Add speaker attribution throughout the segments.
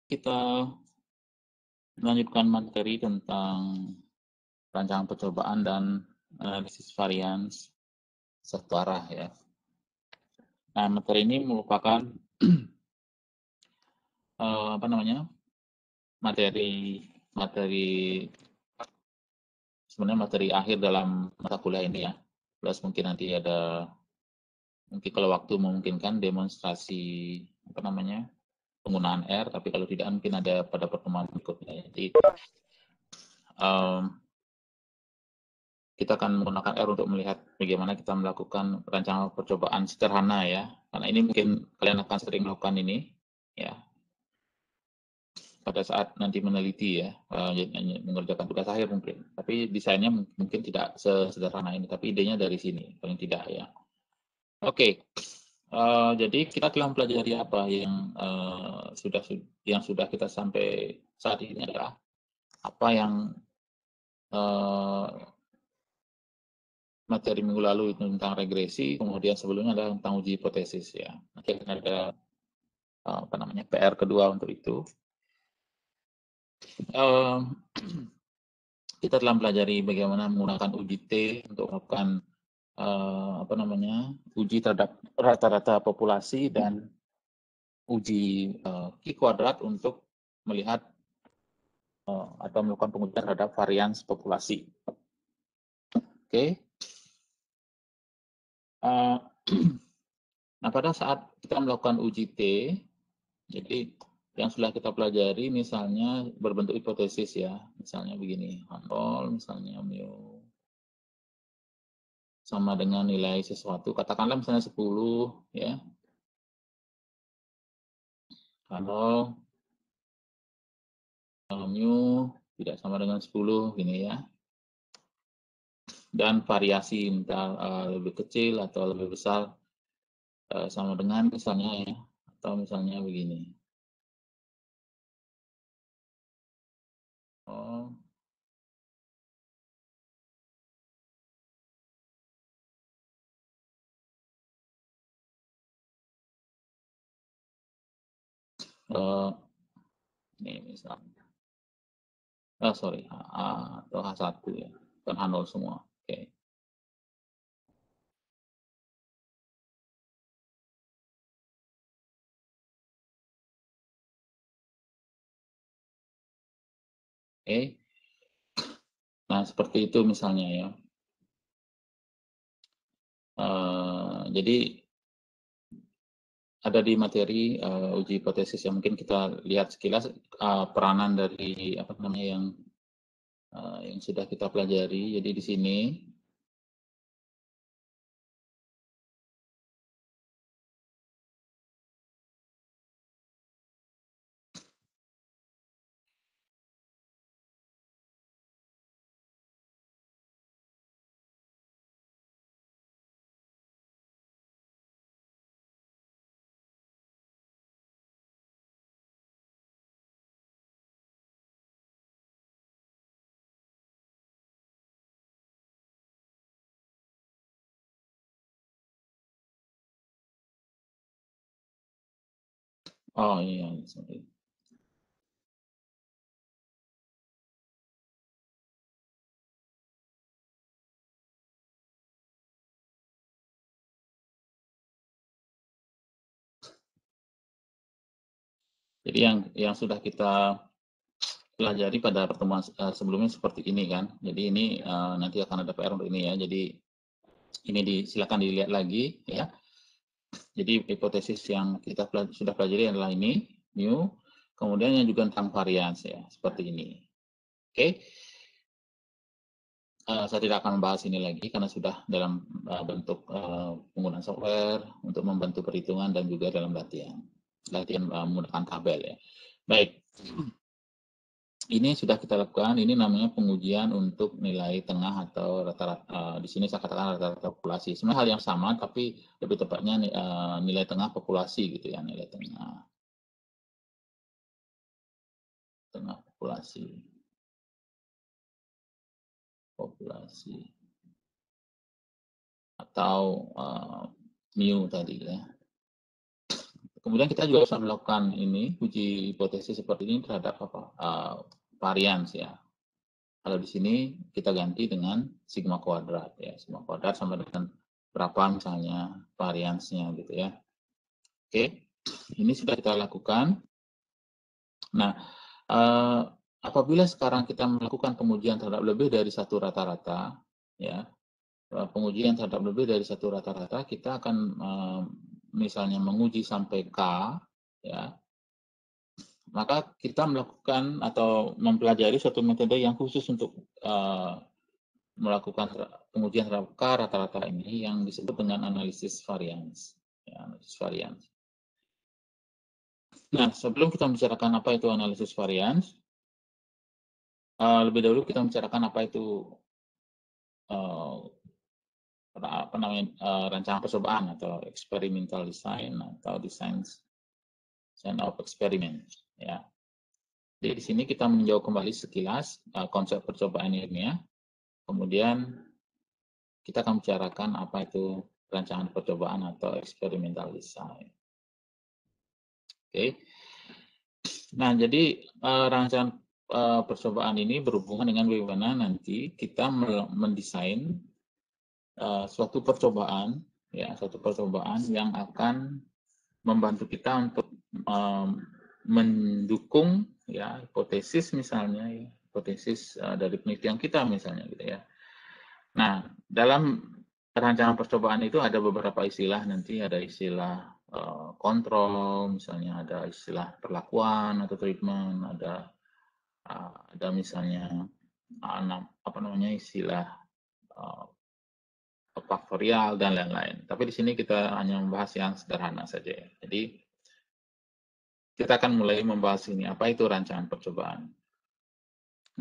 Speaker 1: Kita melanjutkan materi tentang rancangan percobaan dan analisis varians satu arah ya. Nah, materi ini merupakan sebenarnya materi akhir dalam mata kuliah ini ya. Plus mungkin nanti ada, mungkin kalau waktu memungkinkan demonstrasi penggunaan R, tapi kalau tidak mungkin ada pada pertemuan berikutnya. Jadi kita akan menggunakan R untuk melihat bagaimana kita melakukan rancangan percobaan sederhana ya. Karena ini mungkin kalian akan sering melakukan ini ya pada saat nanti meneliti ya, mengerjakan tugas akhir mungkin. Tapi desainnya mungkin tidak sesederhana ini, tapi idenya dari sini paling tidak ya. Oke. Jadi kita telah mempelajari apa yang sudah kita sampai saat ini adalah apa yang materi minggu lalu itu tentang regresi, kemudian sebelumnya adalah tentang uji hipotesis ya. Nanti akan ada PR kedua untuk itu. Kita telah mempelajari bagaimana menggunakan uji T untuk melakukan uji terhadap rata-rata populasi dan uji Q kuadrat untuk melihat atau melakukan pengujian terhadap varians populasi. Oke. Nah, pada saat kita melakukan uji T, jadi yang sudah kita pelajari misalnya berbentuk hipotesis ya, misalnya begini, H0 misalnya mu sama dengan nilai sesuatu, katakanlah misalnya 10 ya, kalau mu tidak sama dengan 10 gini ya, dan variasi entah lebih kecil atau lebih besar sama dengan misalnya ya, atau misalnya begini. Ini misalnya, sorry, HA atau H1 ya, bukan H0 semua. Oke. Oke. Nah, seperti itu misalnya ya. Jadi ada di materi uji hipotesis yang mungkin kita lihat sekilas peranan dari yang sudah kita pelajari. Jadi di sini iya, sorry. Jadi yang sudah kita pelajari pada pertemuan sebelumnya seperti ini kan. Jadi ini nanti akan ada PR untuk ini ya. Jadi ini silakan dilihat lagi ya. Jadi hipotesis yang kita sudah pelajari adalah ini, mu, kemudian yang juga tentang varians ya, seperti ini. Oke. Saya tidak akan membahas ini lagi karena sudah dalam bentuk penggunaan software untuk membantu perhitungan dan juga dalam latihan menggunakan tabel ya. Baik. Ini sudah kita lakukan, ini namanya pengujian untuk nilai tengah atau rata-rata, di sini saya katakan rata-rata populasi. Sebenarnya hal yang sama, tapi lebih tepatnya nilai tengah populasi gitu ya, nilai tengah populasi. Atau mu tadi ya. Kemudian kita juga bisa melakukan ini uji hipotesis seperti ini terhadap varians ya. Kalau di sini kita ganti dengan sigma kuadrat ya, sigma kuadrat sama dengan berapa misalnya variansnya gitu ya. Oke, ini sudah kita lakukan. Nah, apabila sekarang kita melakukan pengujian terhadap lebih dari satu rata-rata ya, pengujian terhadap lebih dari satu rata-rata, kita akan misalnya menguji sampai K ya, maka kita melakukan atau mempelajari suatu metode yang khusus untuk melakukan pengujian terhadap K rata-rata ini yang disebut dengan analisis varians. Ya, analisis varians. Nah, sebelum kita membicarakan apa itu analisis varians, lebih dahulu kita membicarakan apa itu rancangan percobaan atau experimental design atau design of experiment. Ya. Jadi di sini kita meninjau kembali sekilas konsep percobaan ilmiah. Kemudian kita akan bicarakan apa itu rancangan percobaan atau experimental design. Oke. Nah, jadi rancangan percobaan ini berhubungan dengan bagaimana nanti kita mendesain suatu percobaan, ya, suatu percobaan yang akan membantu kita untuk mendukung ya hipotesis misalnya, ya, hipotesis dari penelitian kita misalnya gitu ya. Nah, dalam rancangan percobaan itu ada beberapa istilah, nanti ada istilah kontrol, misalnya ada istilah perlakuan atau treatment, ada misalnya apa namanya istilah faktorial dan lain-lain. Tapi di sini kita hanya membahas yang sederhana saja ya. Jadi kita akan mulai membahas ini apa itu rancangan percobaan.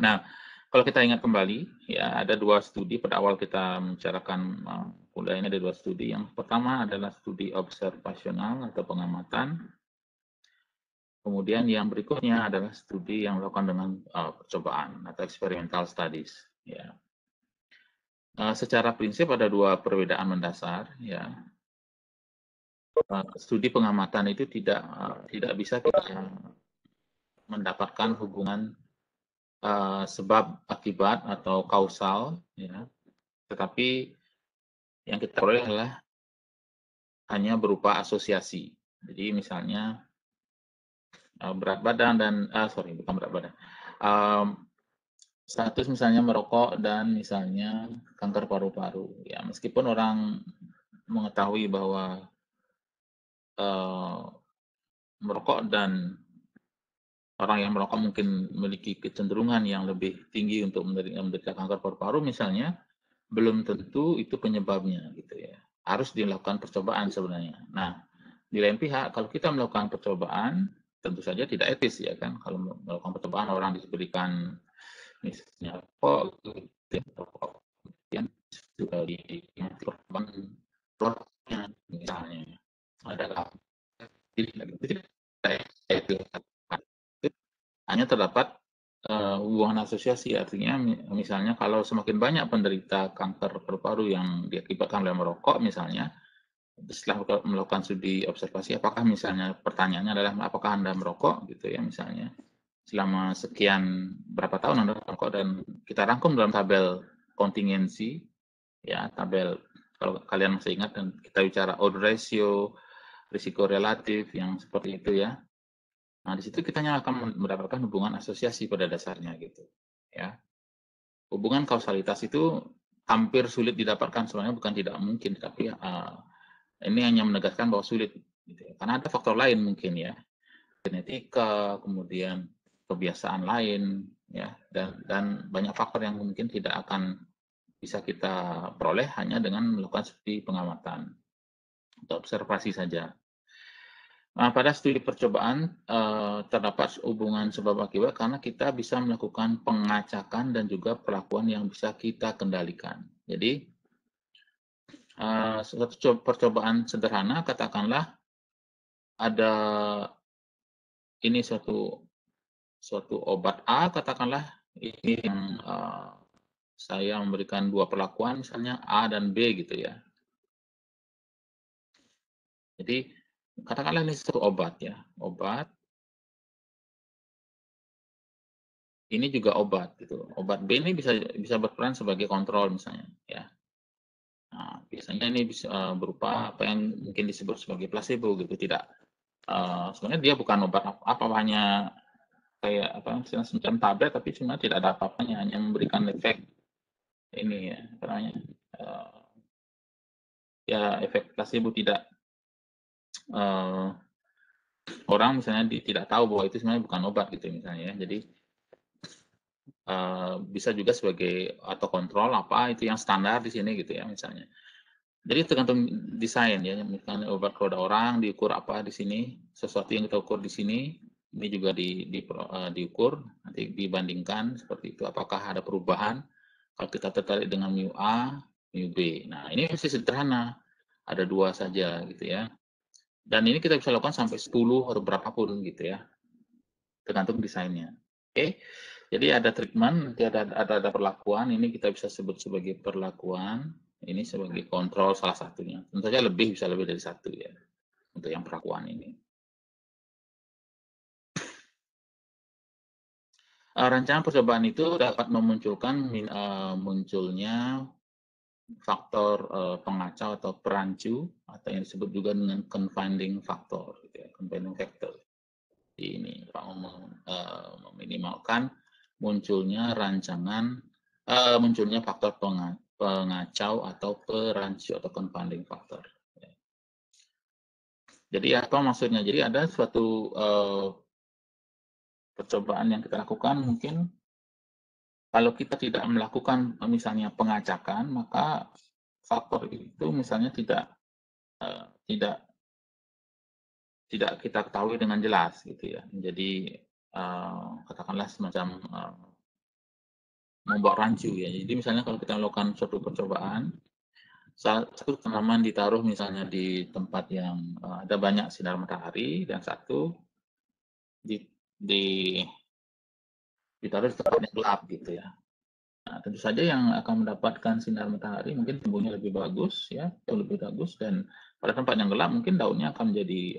Speaker 1: Nah, kalau kita ingat kembali, ya ada dua studi pada awal kita membicarakan kuliah ini, ada dua studi. Yang pertama adalah studi observasional atau pengamatan. Kemudian yang berikutnya adalah studi yang dilakukan dengan percobaan atau experimental studies. Ya. Secara prinsip ada dua perbedaan mendasar. Ya. Studi pengamatan itu tidak bisa kita mendapatkan hubungan sebab akibat atau kausal, ya. Tetapi yang kita peroleh adalah hanya berupa asosiasi. Jadi misalnya berat badan dan bukan berat badan, status misalnya merokok dan misalnya kanker paru-paru. Ya meskipun orang mengetahui bahwa merokok dan orang yang merokok mungkin memiliki kecenderungan yang lebih tinggi untuk menderita kanker paru-paru misalnya, belum tentu itu penyebabnya gitu ya. Harus dilakukan percobaan sebenarnya. Nah, di lain pihak kalau kita melakukan percobaan tentu saja tidak etis ya kan. Kalau melakukan percobaan orang diberikan misalnya rokok, kemudian juga korban misalnya adalah hanya terdapat hubungan asosiasi, artinya misalnya kalau semakin banyak penderita kanker paru-paru yang diakibatkan oleh merokok misalnya, setelah melakukan studi observasi, apakah misalnya pertanyaannya adalah apakah Anda merokok gitu ya misalnya selama sekian berapa tahun Anda merokok, dan kita rangkum dalam tabel kontingensi ya, tabel kalau kalian masih ingat, dan kita bicara odds ratio, risiko relatif yang seperti itu ya. Nah, di situ kita akan mendapatkan hubungan asosiasi pada dasarnya gitu. Ya. Hubungan kausalitas itu hampir sulit didapatkan, sebenarnya bukan tidak mungkin, tapi ini hanya menegaskan bahwa sulit gitu ya. Karena ada faktor lain mungkin ya. Genetika, kemudian kebiasaan lain ya, dan banyak faktor yang mungkin tidak akan bisa kita peroleh hanya dengan melakukan studi pengamatan atau observasi saja. Nah, pada studi percobaan terdapat hubungan sebab akibat karena kita bisa melakukan pengacakan dan juga perlakuan yang bisa kita kendalikan. Jadi suatu percobaan sederhana, katakanlah ada ini suatu obat A, katakanlah ini yang saya memberikan dua perlakuan misalnya A dan B gitu ya. Jadi katakanlah ini satu obat ya, obat, ini juga obat gitu. Obat B ini bisa berperan sebagai kontrol misalnya ya. Nah, biasanya ini bisa berupa apa yang mungkin disebut sebagai placebo gitu, tidak sebenarnya dia bukan obat apa, hanya kayak apa semacam tablet tapi cuma tidak ada apa-apanya, hanya memberikan efek ini ya, apa namanya? Ya efek placebo, tidak orang misalnya tidak tahu bahwa itu sebenarnya bukan obat gitu misalnya ya. Jadi bisa juga sebagai atau kontrol apa itu yang standar di sini gitu ya misalnya. Jadi tergantung desain ya, misalnya obat kepada orang diukur apa di sini, sesuatu yang kita ukur di sini, ini juga diukur, nanti dibandingkan seperti itu, apakah ada perubahan, kalau kita tertarik dengan mu A, mu B. Nah ini masih sederhana, ada 2 saja gitu ya. Dan ini kita bisa lakukan sampai 10 atau berapapun gitu ya, tergantung desainnya. Oke, jadi ada treatment, nanti ada perlakuan, ini kita bisa sebut sebagai perlakuan, ini sebagai kontrol salah satunya. Tentu saja bisa lebih dari satu ya, untuk yang perlakuan ini. Rancangan percobaan itu dapat memunculkan munculnya faktor pengacau atau perancu, atau yang disebut juga dengan confounding factor, gitu ya, confounding factor. Ini meminimalkan munculnya munculnya faktor pengacau atau perancu atau confounding factor. Jadi apa maksudnya? Jadi ada suatu percobaan yang kita lakukan, mungkin kalau kita tidak melakukan misalnya pengacakan, maka faktor itu misalnya tidak kita ketahui dengan jelas gitu ya. Jadi katakanlah semacam membawa rancu ya. Jadi misalnya kalau kita melakukan suatu percobaan, satu tanaman ditaruh misalnya di tempat yang ada banyak sinar matahari, dan satu ditaruh di tempat yang gelap gitu ya. Nah, tentu saja yang akan mendapatkan sinar matahari mungkin tumbuhnya lebih bagus ya, jauh lebih bagus, dan pada tempat yang gelap mungkin daunnya akan menjadi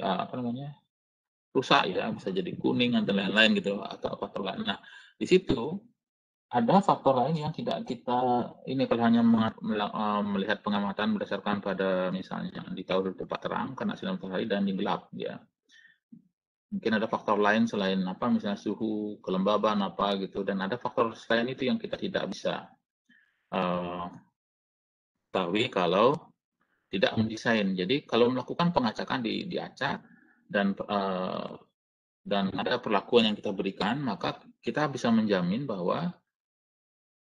Speaker 1: rusak ya, bisa jadi kuning atau lain-lain gitu, atau faktor lain. Nah, di situ ada faktor lain yang tidak kita ini, kalau hanya melihat pengamatan berdasarkan pada misalnya ditaruh di tempat terang karena sinar matahari dan di gelap ya. Mungkin ada faktor lain selain apa, misalnya suhu, kelembaban apa gitu, dan ada faktor selain itu yang kita tidak bisa ketahui kalau tidak mendesain. Jadi kalau melakukan pengacakan diacak dan ada perlakuan yang kita berikan, maka kita bisa menjamin bahwa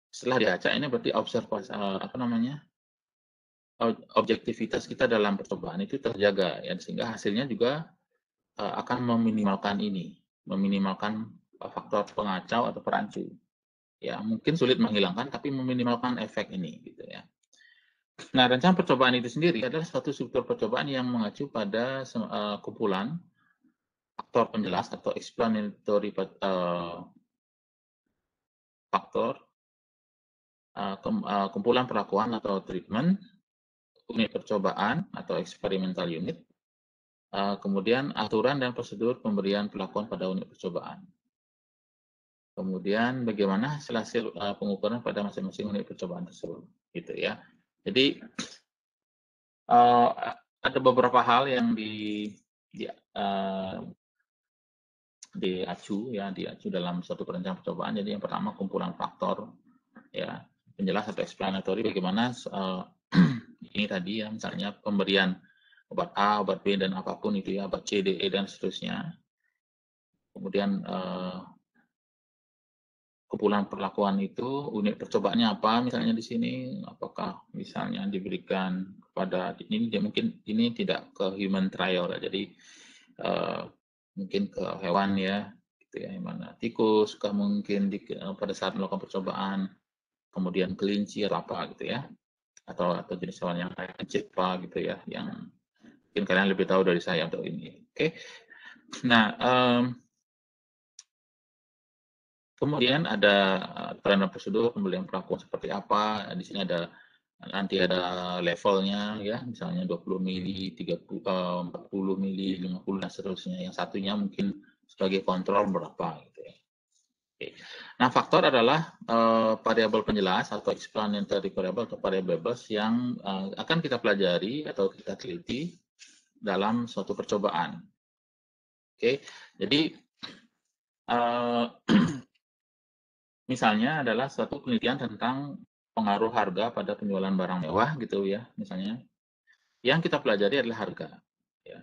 Speaker 1: setelah diacak ini berarti observasi objektivitas kita dalam percobaan itu terjaga ya, sehingga hasilnya juga akan meminimalkan faktor pengacau atau perancu. Ya, mungkin sulit menghilangkan tapi meminimalkan efek ini gitu ya. Nah, rancangan percobaan itu sendiri adalah suatu struktur percobaan yang mengacu pada kumpulan faktor penjelas atau explanatory faktor, kumpulan perlakuan atau treatment, unit percobaan atau experimental unit, kemudian aturan dan prosedur pemberian perlakuan pada unit percobaan. Kemudian bagaimana hasil pengukuran pada masing-masing unit percobaan tersebut, gitu ya. Jadi ada beberapa hal yang diacu dalam suatu perencanaan percobaan. Jadi yang pertama kumpulan faktor ya, penjelas atau explanatory, bagaimana ini tadi ya, misalnya pemberian obat A, obat B, dan apapun itu ya, obat C, D, E, dan seterusnya. Kemudian kumpulan perlakuan itu, unit percobaannya apa misalnya di sini, apakah misalnya diberikan kepada ini, mungkin ini tidak ke human trial ya, jadi mungkin ke hewan ya, gitu ya, mana tikus, mungkin pada saat melakukan percobaan, kemudian kelinci atau apa gitu ya, atau jenis hewan yang kayak cepa gitu ya, yang mungkin kalian lebih tahu dari saya untuk ini. Oke, nah kemudian ada aturan dan prosedur pemberian perlakuan seperti apa. Di sini ada nanti ada levelnya ya, misalnya 20 mili, 30, 40 mili, 50 dan seterusnya. Yang satunya mungkin sebagai kontrol berapa gitu ya. Oke. Nah, faktor adalah variabel penjelas atau explanatory variable atau variables yang akan kita pelajari atau kita teliti dalam suatu percobaan. Oke, jadi misalnya adalah suatu penelitian tentang pengaruh harga pada penjualan barang mewah gitu ya, misalnya. Yang kita pelajari adalah harga. Ya,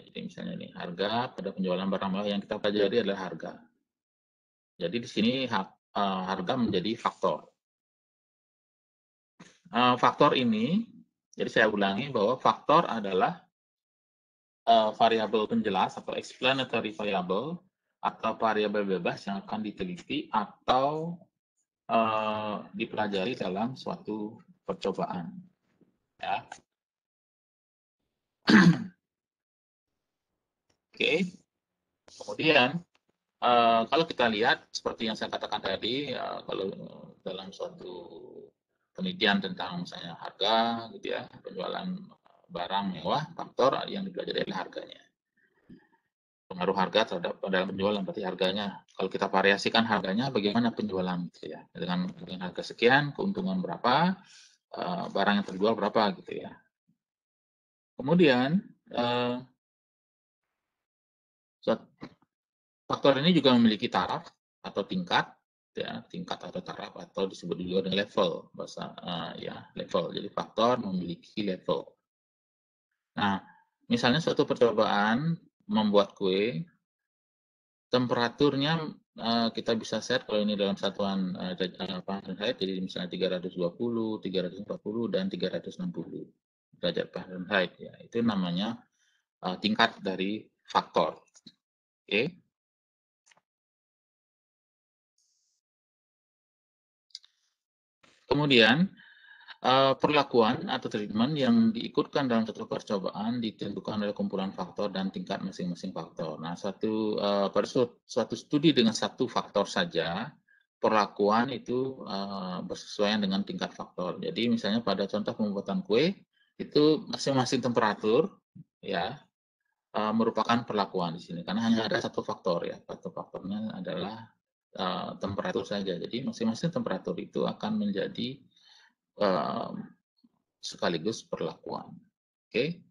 Speaker 1: jadi misalnya ini harga pada penjualan barang mewah yang kita pelajari adalah harga. Jadi di sini harga menjadi faktor. Faktor ini, jadi saya ulangi bahwa faktor adalah variabel penjelas atau explanatory variable atau variabel bebas yang akan diteliti atau dipelajari dalam suatu percobaan. Ya. Oke. Kemudian kalau kita lihat seperti yang saya katakan tadi, kalau dalam suatu penelitian tentang misalnya harga, gitu ya, penjualan barang mewah, faktor yang dipelajari adalah harganya. Pengaruh harga terhadap dalam penjualan berarti harganya. Kalau kita variasikan harganya, bagaimana penjualan, gitu ya, dengan harga sekian, keuntungan berapa, barang yang terjual berapa, gitu ya. Kemudian faktor ini juga memiliki taraf atau tingkat, ya, tingkat atau taraf atau disebut juga dengan level bahasa ya level. Jadi faktor memiliki level. Nah, misalnya suatu percobaan membuat kue, temperaturnya kita bisa set kalau ini dalam satuan Fahrenheit, jadi misalnya 320, 340 dan 360 derajat Fahrenheit ya. Itu namanya tingkat dari faktor. Oke. Kemudian perlakuan atau treatment yang diikutkan dalam satu percobaan ditentukan oleh kumpulan faktor dan tingkat masing-masing faktor. Nah, pada suatu studi dengan satu faktor saja, perlakuan itu bersesuaian dengan tingkat faktor. Jadi misalnya pada contoh pembuatan kue, itu masing-masing temperatur ya merupakan perlakuan di sini karena hanya ada satu faktor ya. Satu faktornya adalah temperatur saja. Jadi masing-masing temperatur itu akan menjadi sekaligus perlakuan. Oke.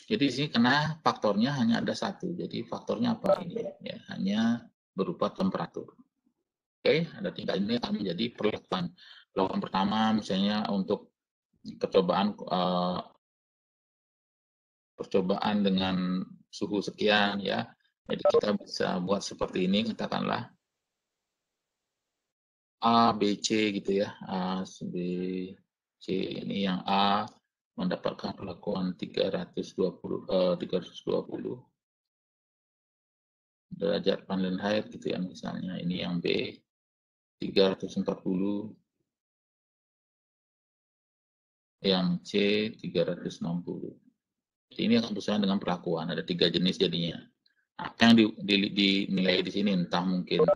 Speaker 1: Jadi di sini karena faktornya hanya ada satu. Jadi faktornya apa ini? Ya, hanya berupa temperatur. Oke, ada tiga ini akan menjadi perlakuan. Perlakuan pertama misalnya untuk percobaan dengan suhu sekian ya. Jadi kita bisa buat seperti ini, katakanlah A, B, C gitu ya. A, B, C ini yang A mendapatkan perlakuan 320 derajat Fahrenheit gitu ya, misalnya ini yang B 340, yang C 360. Jadi ini akan bersamaan dengan perlakuan, ada 3 jenis jadinya. Apa yang dinilai di sini entah mungkin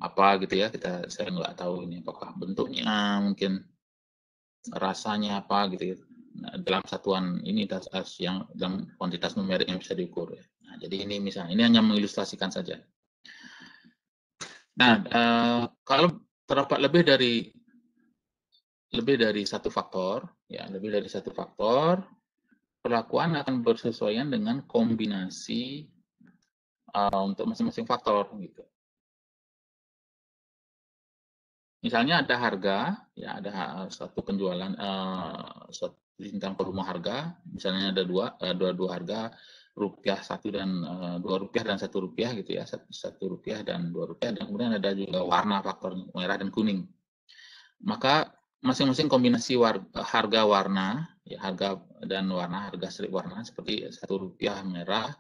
Speaker 1: apa gitu ya, saya nggak tahu ini apakah bentuknya, mungkin rasanya apa gitu ya. Nah, dalam satuan ini yang dalam kuantitas numerik yang bisa diukur ya. Nah, jadi ini misalnya ini hanya mengilustrasikan saja. Nah, kalau terdapat lebih dari satu faktor, ya lebih dari satu faktor, perlakuan akan bersesuaian dengan kombinasi untuk masing-masing faktor gitu. Misalnya ada harga, ya ada satu penjualan suatu tentang volume harga, misalnya ada dua harga rupiah satu dan Rp2 dan Rp1 gitu ya, Rp1 dan Rp2, dan kemudian ada juga warna faktor merah dan kuning. Maka masing-masing kombinasi harga warna, ya harga dan warna, harga strip warna seperti Rp1 merah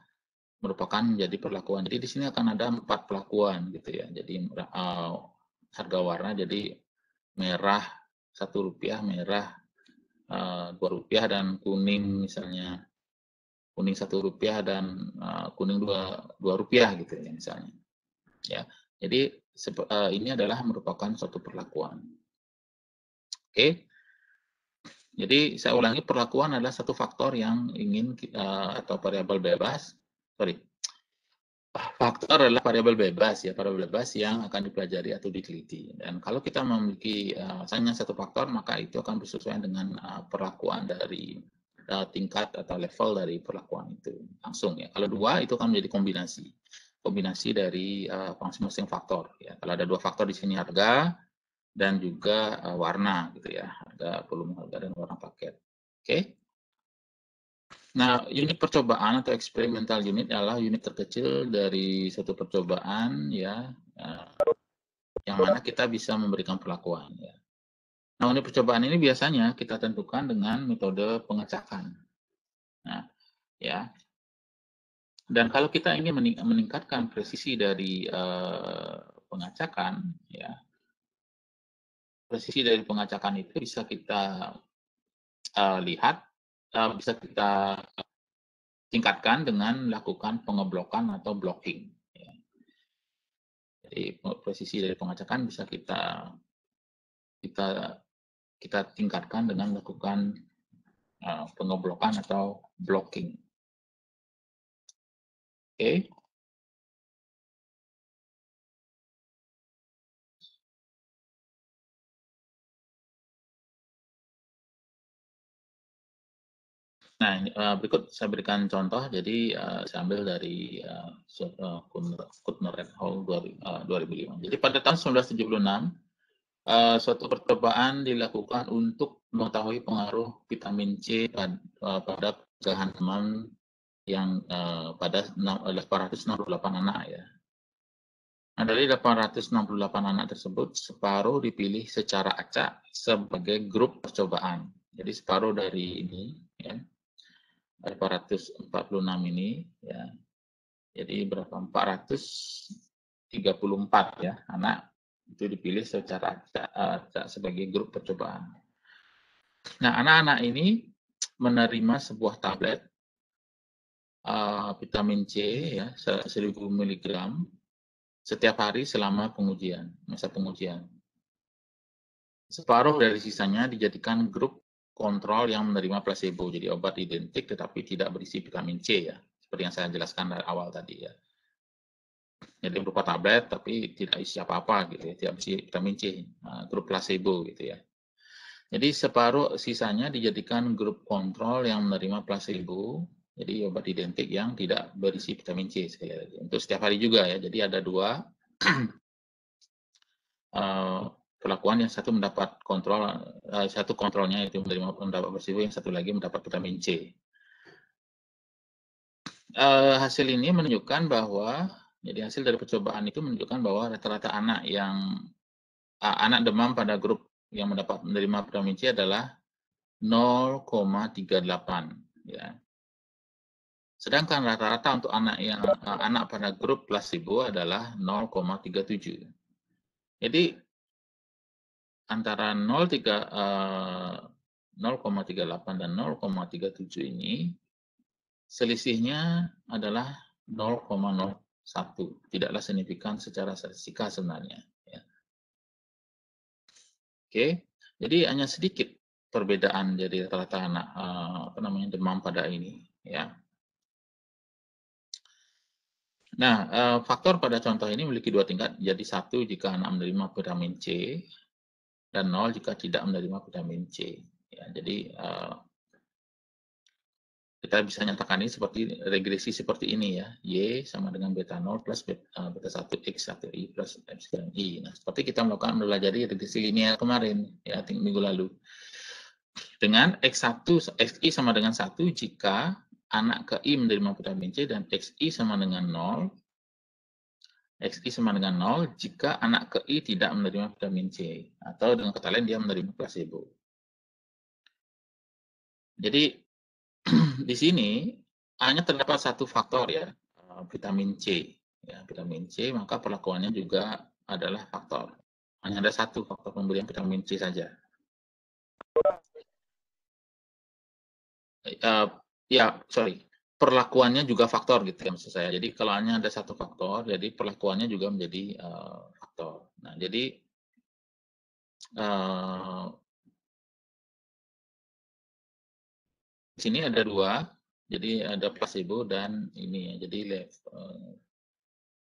Speaker 1: merupakan menjadi perlakuan. Jadi di sini akan ada 4 perlakuan gitu ya. Jadi harga warna jadi merah Rp1, merah Rp2 dan kuning misalnya kuning Rp1 dan kuning Rp2 gitu ya misalnya. Ya. Jadi ini adalah merupakan suatu perlakuan. Oke. Jadi saya ulangi, perlakuan adalah satu faktor yang ingin atau variabel bebas, faktor adalah variabel bebas ya, variabel bebas yang akan dipelajari atau diteliti. Dan kalau kita memiliki hanya satu faktor, maka itu akan bersesuaian dengan perlakuan dari tingkat atau level dari perlakuan itu langsung ya. Kalau dua itu akan menjadi kombinasi dari masing-masing faktor ya. Kalau ada dua faktor di sini, harga dan juga warna gitu ya, harga, volume harga dan warna paket. Oke. Nah, unit percobaan atau experimental unit adalah unit terkecil dari satu percobaan ya, yang mana kita bisa memberikan perlakuan ya. Nah, unit percobaan ini biasanya kita tentukan dengan metode pengecakan. Nah, ya. Dan kalau kita ingin meningkatkan presisi dari pengacakan ya, presisi dari pengacakan itu bisa kita lihat, bisa kita tingkatkan dengan melakukan pengeblokan atau blocking. Ya. Jadi presisi dari pengacakan bisa kita tingkatkan dengan melakukan pengeblokan atau blocking. Oke. Nah, berikut saya berikan contoh. Jadi saya ambil dari Kuttner et al. 2005. Jadi pada tahun 1976, suatu percobaan dilakukan untuk mengetahui pengaruh vitamin C pada pencegahan demam yang pada 868 anak ya. Nah, dari 868 anak tersebut, separuh dipilih secara acak sebagai grup percobaan. Jadi separuh dari ini ya, 446 ini ya. Jadi berapa? 434 ya anak itu dipilih secara acak sebagai grup percobaan. Nah, anak-anak ini menerima sebuah tablet vitamin C ya, 1000 mg setiap hari selama masa pengujian. Separuh dari sisanya dijadikan grup kontrol yang menerima placebo, jadi obat identik tetapi tidak berisi vitamin C ya, seperti yang saya jelaskan dari awal tadi ya. Jadi berupa tablet tapi tidak isi apa-apa gitu ya, tidak berisi vitamin C, grup placebo gitu ya. Jadi separuh sisanya dijadikan grup kontrol yang menerima placebo, jadi obat identik yang tidak berisi vitamin C sekali lagi. Untuk setiap hari juga ya, jadi ada dua perlakuan, yang satu mendapat kontrol, satu kontrolnya itu mendapat placebo, yang satu lagi mendapat vitamin C. Hasil ini menunjukkan bahwa, jadi hasil dari percobaan itu menunjukkan bahwa rata-rata anak demam pada grup yang menerima vitamin C adalah 0,38 ya. Sedangkan rata-rata untuk anak pada grup placebo adalah 0,37. Jadi antara 0,38 dan 0,37 ini selisihnya adalah 0,01, tidaklah signifikan secara statistika sebenarnya. Ya. Oke, jadi hanya sedikit perbedaan dari rata-rata anak demam pada ini. Ya. Nah, faktor pada contoh ini memiliki dua tingkat. Jadi 1 jika anak menerima vitamin C dan 0 jika tidak menerima vitamin C. Ya, jadi kita bisa nyatakan ini seperti regresi seperti ini ya. Y sama dengan beta 0 plus beta 1 X 1 I plus epsilon I. Nah, seperti kita mempelajari regresi linear kemarin ya, minggu lalu. Dengan X1 XI sama dengan 1 jika anak ke I menerima vitamin C dan XI sama dengan 0. XI sama dengan 0 jika anak ke I tidak menerima vitamin C, atau dengan kata lain dia menerima placebo. Jadi di sini hanya terdapat satu faktor ya, vitamin C. Ya, vitamin C, maka perlakuannya juga adalah faktor. Hanya ada satu faktor pemberian vitamin C saja. Perlakuannya juga faktor gitu ya maksud saya. Jadi kalau hanya ada satu faktor, jadi perlakuannya juga menjadi faktor. Nah, jadi di sini ada dua, jadi ada placebo dan ini ya.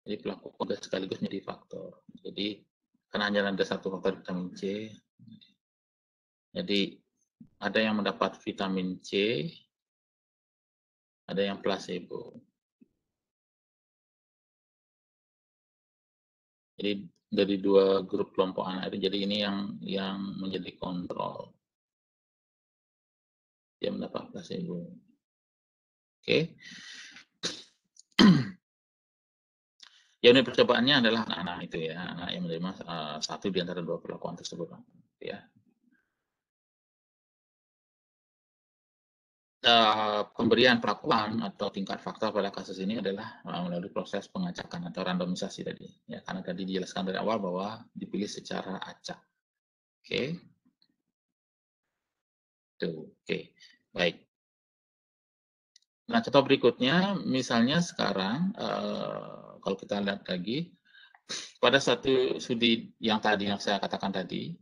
Speaker 1: Jadi pelaku kontak sekaligus menjadi faktor. Jadi karena hanya ada satu faktor vitamin C, jadi ada yang mendapat vitamin C, ada yang placebo. Jadi dari dua grup kelompok anak itu, jadi ini yang menjadi kontrol. Dia mendapat placebo. Oke. Ya, unit percobaannya adalah anak-anak itu ya, anak yang menerima satu di antara dua perlakuan tersebut, ya. Pemberian perlakuan atau tingkat faktor pada kasus ini adalah melalui proses pengacakan atau randomisasi tadi, ya, karena tadi dijelaskan dari awal bahwa dipilih secara acak. Oke. Tuh, oke. Baik. Nah, contoh berikutnya, misalnya sekarang, kalau kita lihat lagi, pada satu studi yang tadi, yang saya katakan tadi,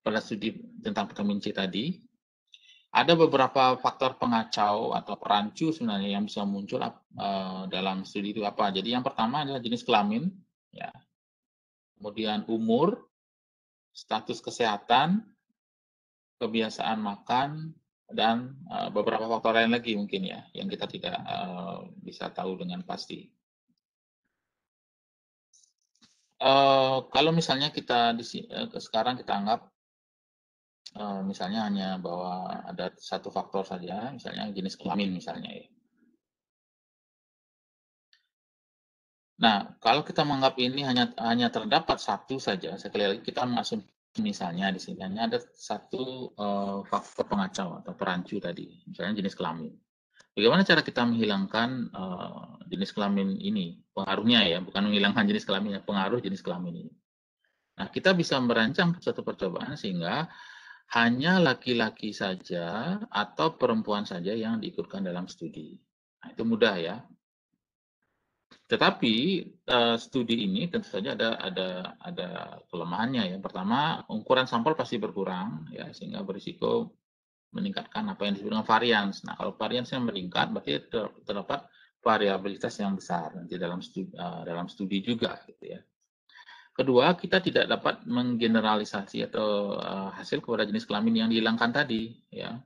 Speaker 1: pada studi tentang vitamin C tadi, ada beberapa faktor pengacau atau perancu sebenarnya yang bisa muncul dalam studi itu apa. Jadi yang pertama adalah jenis kelamin, ya. Kemudian umur, status kesehatan, kebiasaan makan, dan beberapa faktor lain lagi mungkin ya, yang kita tidak bisa tahu dengan pasti. Kalau misalnya kita sekarang kita anggap misalnya hanya bahwa ada satu faktor saja, misalnya jenis kelamin misalnya ya. Nah, kalau kita menganggap ini hanya terdapat satu saja, sekali lagi kita mengasumsi misalnya di sini hanya ada satu faktor pengacau atau perancu tadi, misalnya jenis kelamin. Bagaimana cara kita menghilangkan jenis kelamin ini, pengaruhnya ya, bukan menghilangkan jenis kelamin, pengaruh jenis kelamin ini. Nah, kita bisa merancang suatu percobaan sehingga hanya laki-laki saja atau perempuan saja yang diikutkan dalam studi. Nah, itu mudah ya. Tetapi studi ini tentu saja ada kelemahannya. Yang pertama, ukuran sampel pasti berkurang ya, sehingga berisiko meningkatkan apa yang disebut dengan varians. Nah, kalau varians yang meningkat berarti terdapat variabilitas yang besar nanti dalam studi juga gitu ya. Kedua, kita tidak dapat menggeneralisasi atau hasil kepada jenis kelamin yang dihilangkan tadi ya.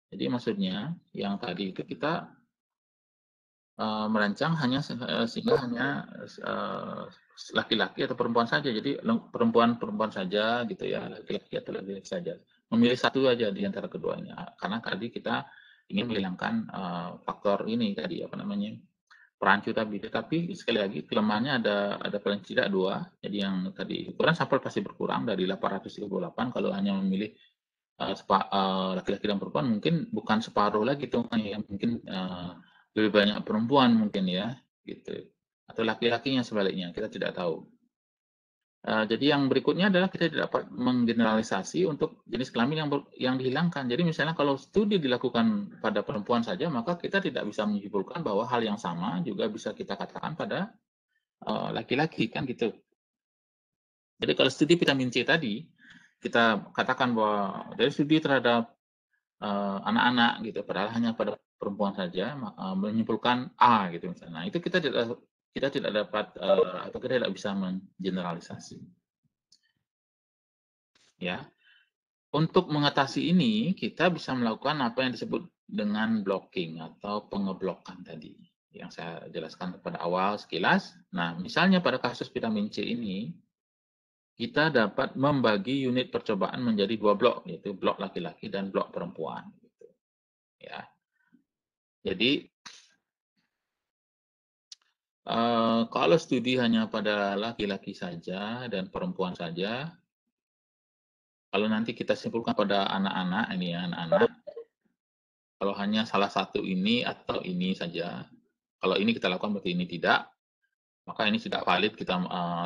Speaker 1: Jadi maksudnya yang tadi itu kita merancang hanya sehingga hanya laki-laki atau perempuan saja. Jadi perempuan saja gitu ya, laki-laki atau laki-laki saja. Memilih satu aja di antara keduanya. Karena tadi kita ingin menghilangkan faktor ini tadi apa namanya perancu tadi. Tetapi sekali lagi kelemahannya ada paling tidak dua. Jadi yang tadi ukuran sampel pasti berkurang dari 838 kalau hanya memilih laki-laki dan perempuan mungkin bukan separuh lagi tuh ya mungkin lebih banyak perempuan mungkin ya gitu atau laki-lakinya sebaliknya kita tidak tahu. Jadi yang berikutnya adalah kita tidak dapat menggeneralisasi untuk jenis kelamin yang dihilangkan. Jadi misalnya kalau studi dilakukan pada perempuan saja maka kita tidak bisa menyimpulkan bahwa hal yang sama juga bisa kita katakan pada laki-laki kan gitu. Jadi kalau studi vitamin C tadi kita katakan bahwa dari studi terhadap anak-anak gitu, padahal hanya pada perempuan saja menyimpulkan A gitu misalnya. Nah, itu kita tidak dapat atau kita tidak bisa mengeneralisasi. Ya. Untuk mengatasi ini, kita bisa melakukan apa yang disebut dengan blocking atau pengeblokan tadi yang saya jelaskan pada awal sekilas. Nah, misalnya pada kasus vitamin C ini, kita dapat membagi unit percobaan menjadi dua blok, yaitu blok laki-laki dan blok perempuan. Gitu. Ya. Jadi kalau studi hanya pada laki-laki saja dan perempuan saja, kalau nanti kita simpulkan pada anak-anak ini ya anak-anak, kalau hanya salah satu ini atau ini saja, kalau ini kita lakukan berarti ini tidak, maka ini tidak valid kita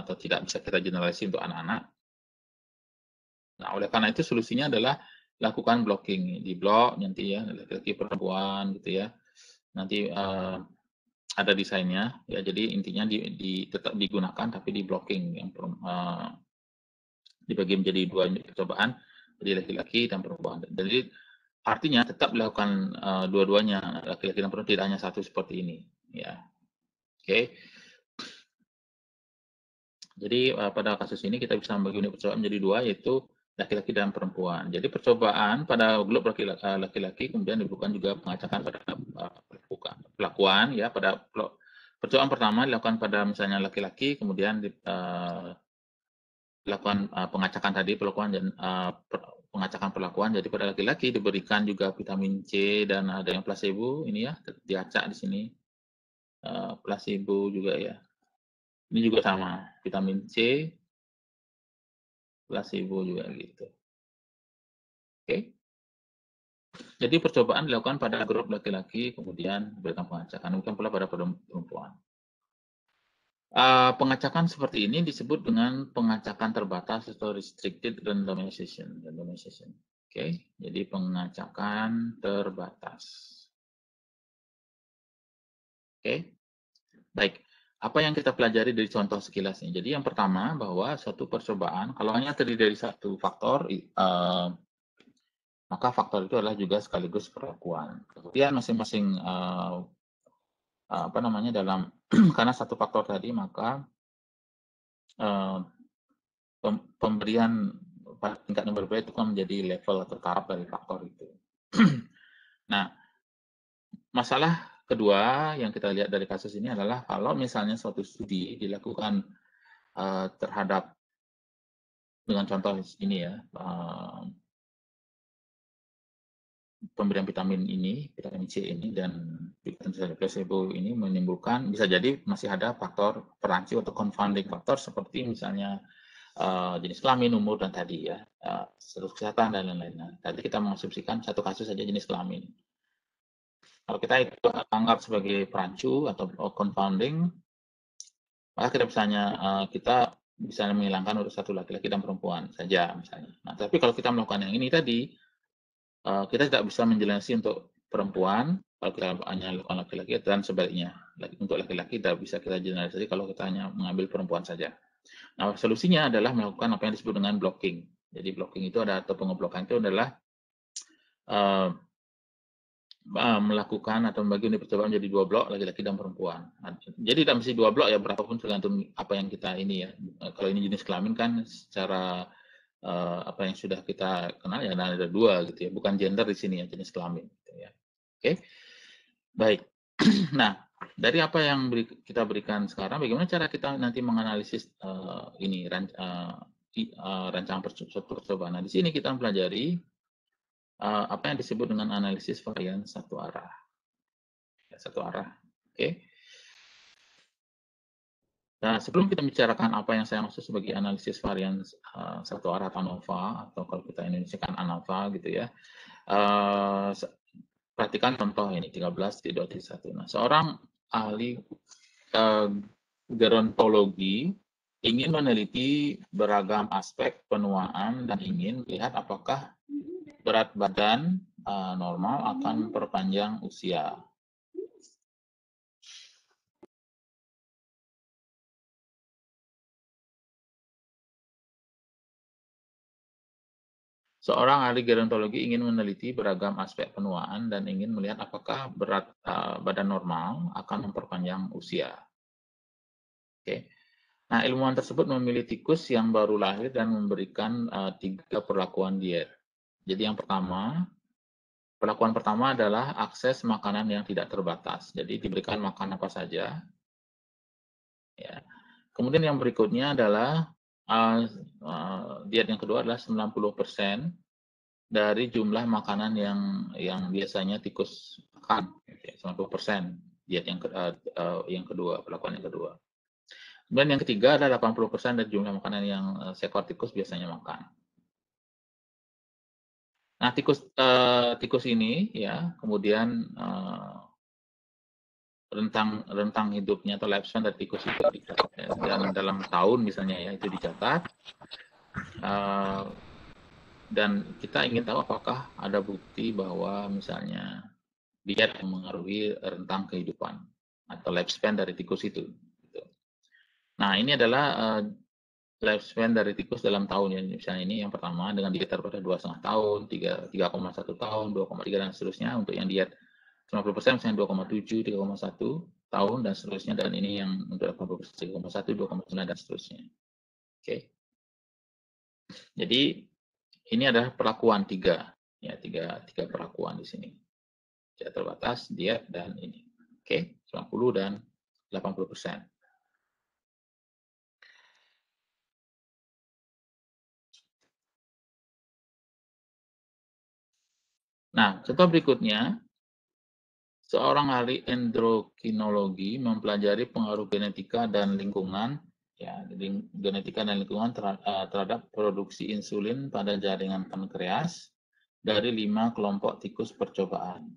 Speaker 1: atau tidak bisa kita generalisasi untuk anak-anak. Nah, oleh karena itu solusinya adalah lakukan blocking di blok nanti ya laki-laki perempuan gitu ya. Nanti ada desainnya ya jadi intinya tetap digunakan tapi di blocking yang dibagi menjadi dua unit percobaan jadi laki-laki dan perempuan. Jadi artinya tetap dilakukan dua-duanya, laki-laki dan perempuan, tidak hanya satu seperti ini. Ya, oke. Jadi pada kasus ini kita bisa membagi unit percobaan menjadi dua, yaitu laki-laki dan perempuan. Jadi percobaan pada grup laki-laki kemudian dilakukan juga pengacakan pada pelakuan, ya, pada percobaan pertama dilakukan pada misalnya laki-laki, kemudian dilakukan pengacakan tadi pelakuan dan pengacakan perlakuan. Jadi pada laki-laki diberikan juga vitamin C dan ada yang placebo, ini ya diacak di sini, placebo juga ya. Ini juga sama, vitamin C, placebo juga gitu. Oke. Jadi percobaan dilakukan pada grup laki-laki, kemudian diberikan pengacakan. Bukan pula pada perempuan. Pengacakan seperti ini disebut dengan pengacakan terbatas atau restricted randomization. Oke, jadi pengacakan terbatas. Oke, baik. Apa yang kita pelajari dari contoh sekilas ini? Jadi yang pertama bahwa suatu percobaan kalau hanya terdiri dari satu faktor, maka faktor itu adalah juga sekaligus perlakuan. Kemudian masing-masing dalam karena satu faktor tadi, maka pemberian pada tingkat yang berbeda itu kan menjadi level atau taraf dari faktor itu. Nah, masalah kedua yang kita lihat dari kasus ini adalah kalau misalnya suatu studi dilakukan terhadap, dengan contoh ini ya, pemberian vitamin C ini dan placebo ini menimbulkan, bisa jadi masih ada faktor perancu atau confounding faktor seperti misalnya jenis kelamin, umur, dan tadi ya, status kesehatan dan lain-lain. Tadi kita mengasumsikan satu kasus saja jenis kelamin. Kalau kita itu anggap sebagai perancu atau confounding, maka kita bisa menghilangkan untuk satu laki-laki dan perempuan saja misalnya. Nah, tapi kalau kita melakukan yang ini tadi, kita tidak bisa menjelaskan untuk perempuan kalau kita hanya melakukan laki-laki, dan sebaliknya untuk laki-laki tidak bisa kita generalisasi kalau kita hanya mengambil perempuan saja. Nah, solusinya adalah melakukan apa yang disebut dengan blocking. Jadi blocking itu atau pengeblokan itu adalah melakukan atau membagi unit percobaan menjadi dua blok, laki-laki dan perempuan. Nah, jadi tidak mesti dua blok ya, berapapun tergantung apa yang kita ini ya. Kalau ini jenis kelamin kan secara apa yang sudah kita kenal ya ada dua gitu ya, bukan gender di sini ya, jenis kelamin gitu ya. Oke. Baik. Nah, dari apa yang kita berikan sekarang, bagaimana cara kita nanti menganalisis ini rancangan percobaan. Nah, di sini kita mempelajari apa yang disebut dengan analisis varian satu arah. Ya, satu arah. Oke. Nah, sebelum kita bicarakan apa yang saya maksud sebagai analisis varian satu arah atau ANOVA, atau kalau kita Indonesiakan ANOVA gitu ya, perhatikan contoh ini 13.2.1. Nah, seorang ahli gerontologi ingin meneliti beragam aspek penuaan dan ingin melihat apakah berat badan normal akan memperpanjang usia. Seorang ahli gerontologi ingin meneliti beragam aspek penuaan dan ingin melihat apakah berat badan normal akan memperpanjang usia. Oke. Nah, ilmuwan tersebut memilih tikus yang baru lahir dan memberikan 3 perlakuan diet. Jadi yang pertama, perlakuan pertama adalah akses makanan yang tidak terbatas. Jadi diberikan makan apa saja. Ya. Kemudian yang berikutnya adalah diet yang kedua adalah 90% dari jumlah makanan yang biasanya tikus makan. 90% diet yang kedua, perlakuan yang kedua. Kemudian yang ketiga adalah 80% dari jumlah makanan yang seekor tikus biasanya makan. Nah, tikus ini ya, kemudian rentang hidupnya atau lifespan dari tikus itu dicatat ya, dan dalam tahun misalnya ya itu dicatat. Dan kita ingin tahu apakah ada bukti bahwa misalnya diet yang mengaruhi rentang kehidupan atau lifespan dari tikus itu. Nah, ini adalah lifespan dari tikus dalam tahun ya. Misalnya ini yang pertama dengan diet pada 2,5 tahun, 3,1 tahun, 2,3 dan seterusnya. Untuk yang diet 50% misalnya 2,7, 3,1 tahun dan seterusnya. Dan ini yang untuk 80% 3,1, 2,9 dan seterusnya. Oke. Jadi ini adalah perlakuan tiga perlakuan di sini. Diet terbatas, diet dan ini. Oke, 90 dan 80%. Nah, contoh berikutnya, seorang ahli endokrinologi mempelajari pengaruh genetika dan lingkungan, ya, genetika dan lingkungan terhadap produksi insulin pada jaringan pankreas dari 5 kelompok tikus percobaan.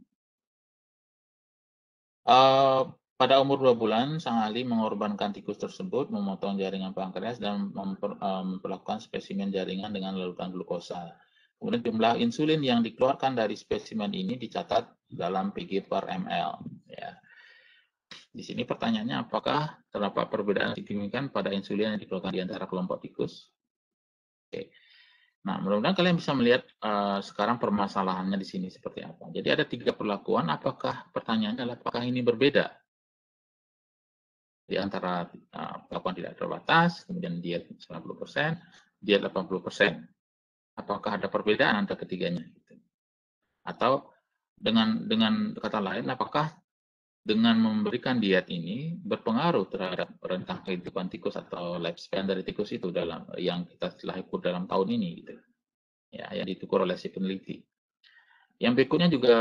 Speaker 1: Pada umur 2 bulan, sang ahli mengorbankan tikus tersebut, memotong jaringan pankreas dan memperlakukan spesimen jaringan dengan larutan glukosa. Kemudian jumlah insulin yang dikeluarkan dari spesimen ini dicatat dalam Pg per ml. Ya. Di sini pertanyaannya, apakah terdapat perbedaan signifikan pada insulin yang dikeluarkan di antara kelompok tikus? Oke. Nah, mudah-mudahan kalian bisa melihat sekarang permasalahannya di sini seperti apa. Jadi ada 3 perlakuan. Apakah pertanyaannya adalah apakah ini berbeda di antara perlakuan tidak terbatas, kemudian diet 90%, diet 80%. Apakah ada perbedaan antara ketiganya? Atau dengan kata lain, apakah dengan memberikan diet ini berpengaruh terhadap rentang kehidupan tikus atau lifespan dari tikus itu dalam yang kita telah ukur dalam tahun ini, gitu. Ya, yang diukur oleh si peneliti. Yang berikutnya juga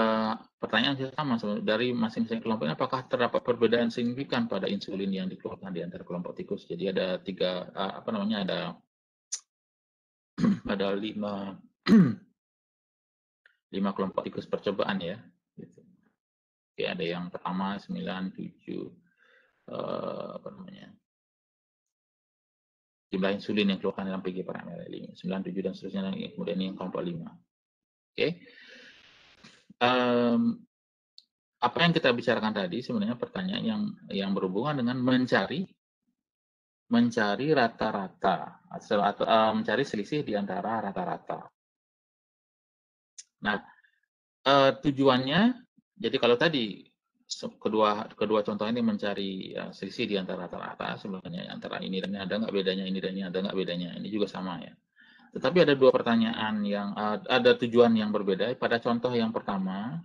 Speaker 1: pertanyaan sama dari masing-masing kelompok ini, apakah terdapat perbedaan signifikan pada insulin yang dikeluarkan di antara kelompok tikus. Jadi ada 5 ada 5 kelompok tikus percobaan ya. Gitu. Oke, ada yang pertama 9, 7 jumlah insulin yang keluarkan dalam Pg per ml 9, 7 dan seterusnya, dan kemudian yang kelompok 5. Oke. Apa yang kita bicarakan tadi sebenarnya pertanyaan yang berhubungan dengan mencari rata-rata atau mencari selisih di antara rata-rata. Nah, tujuannya, jadi kalau tadi kedua contoh ini mencari selisih di antara rata-rata, sebenarnya antara ini dan ini ada nggak bedanya, ini dan ini ada nggak bedanya, ini juga sama ya. Tetapi ada 2 pertanyaan yang ada tujuan yang berbeda. Pada contoh yang pertama,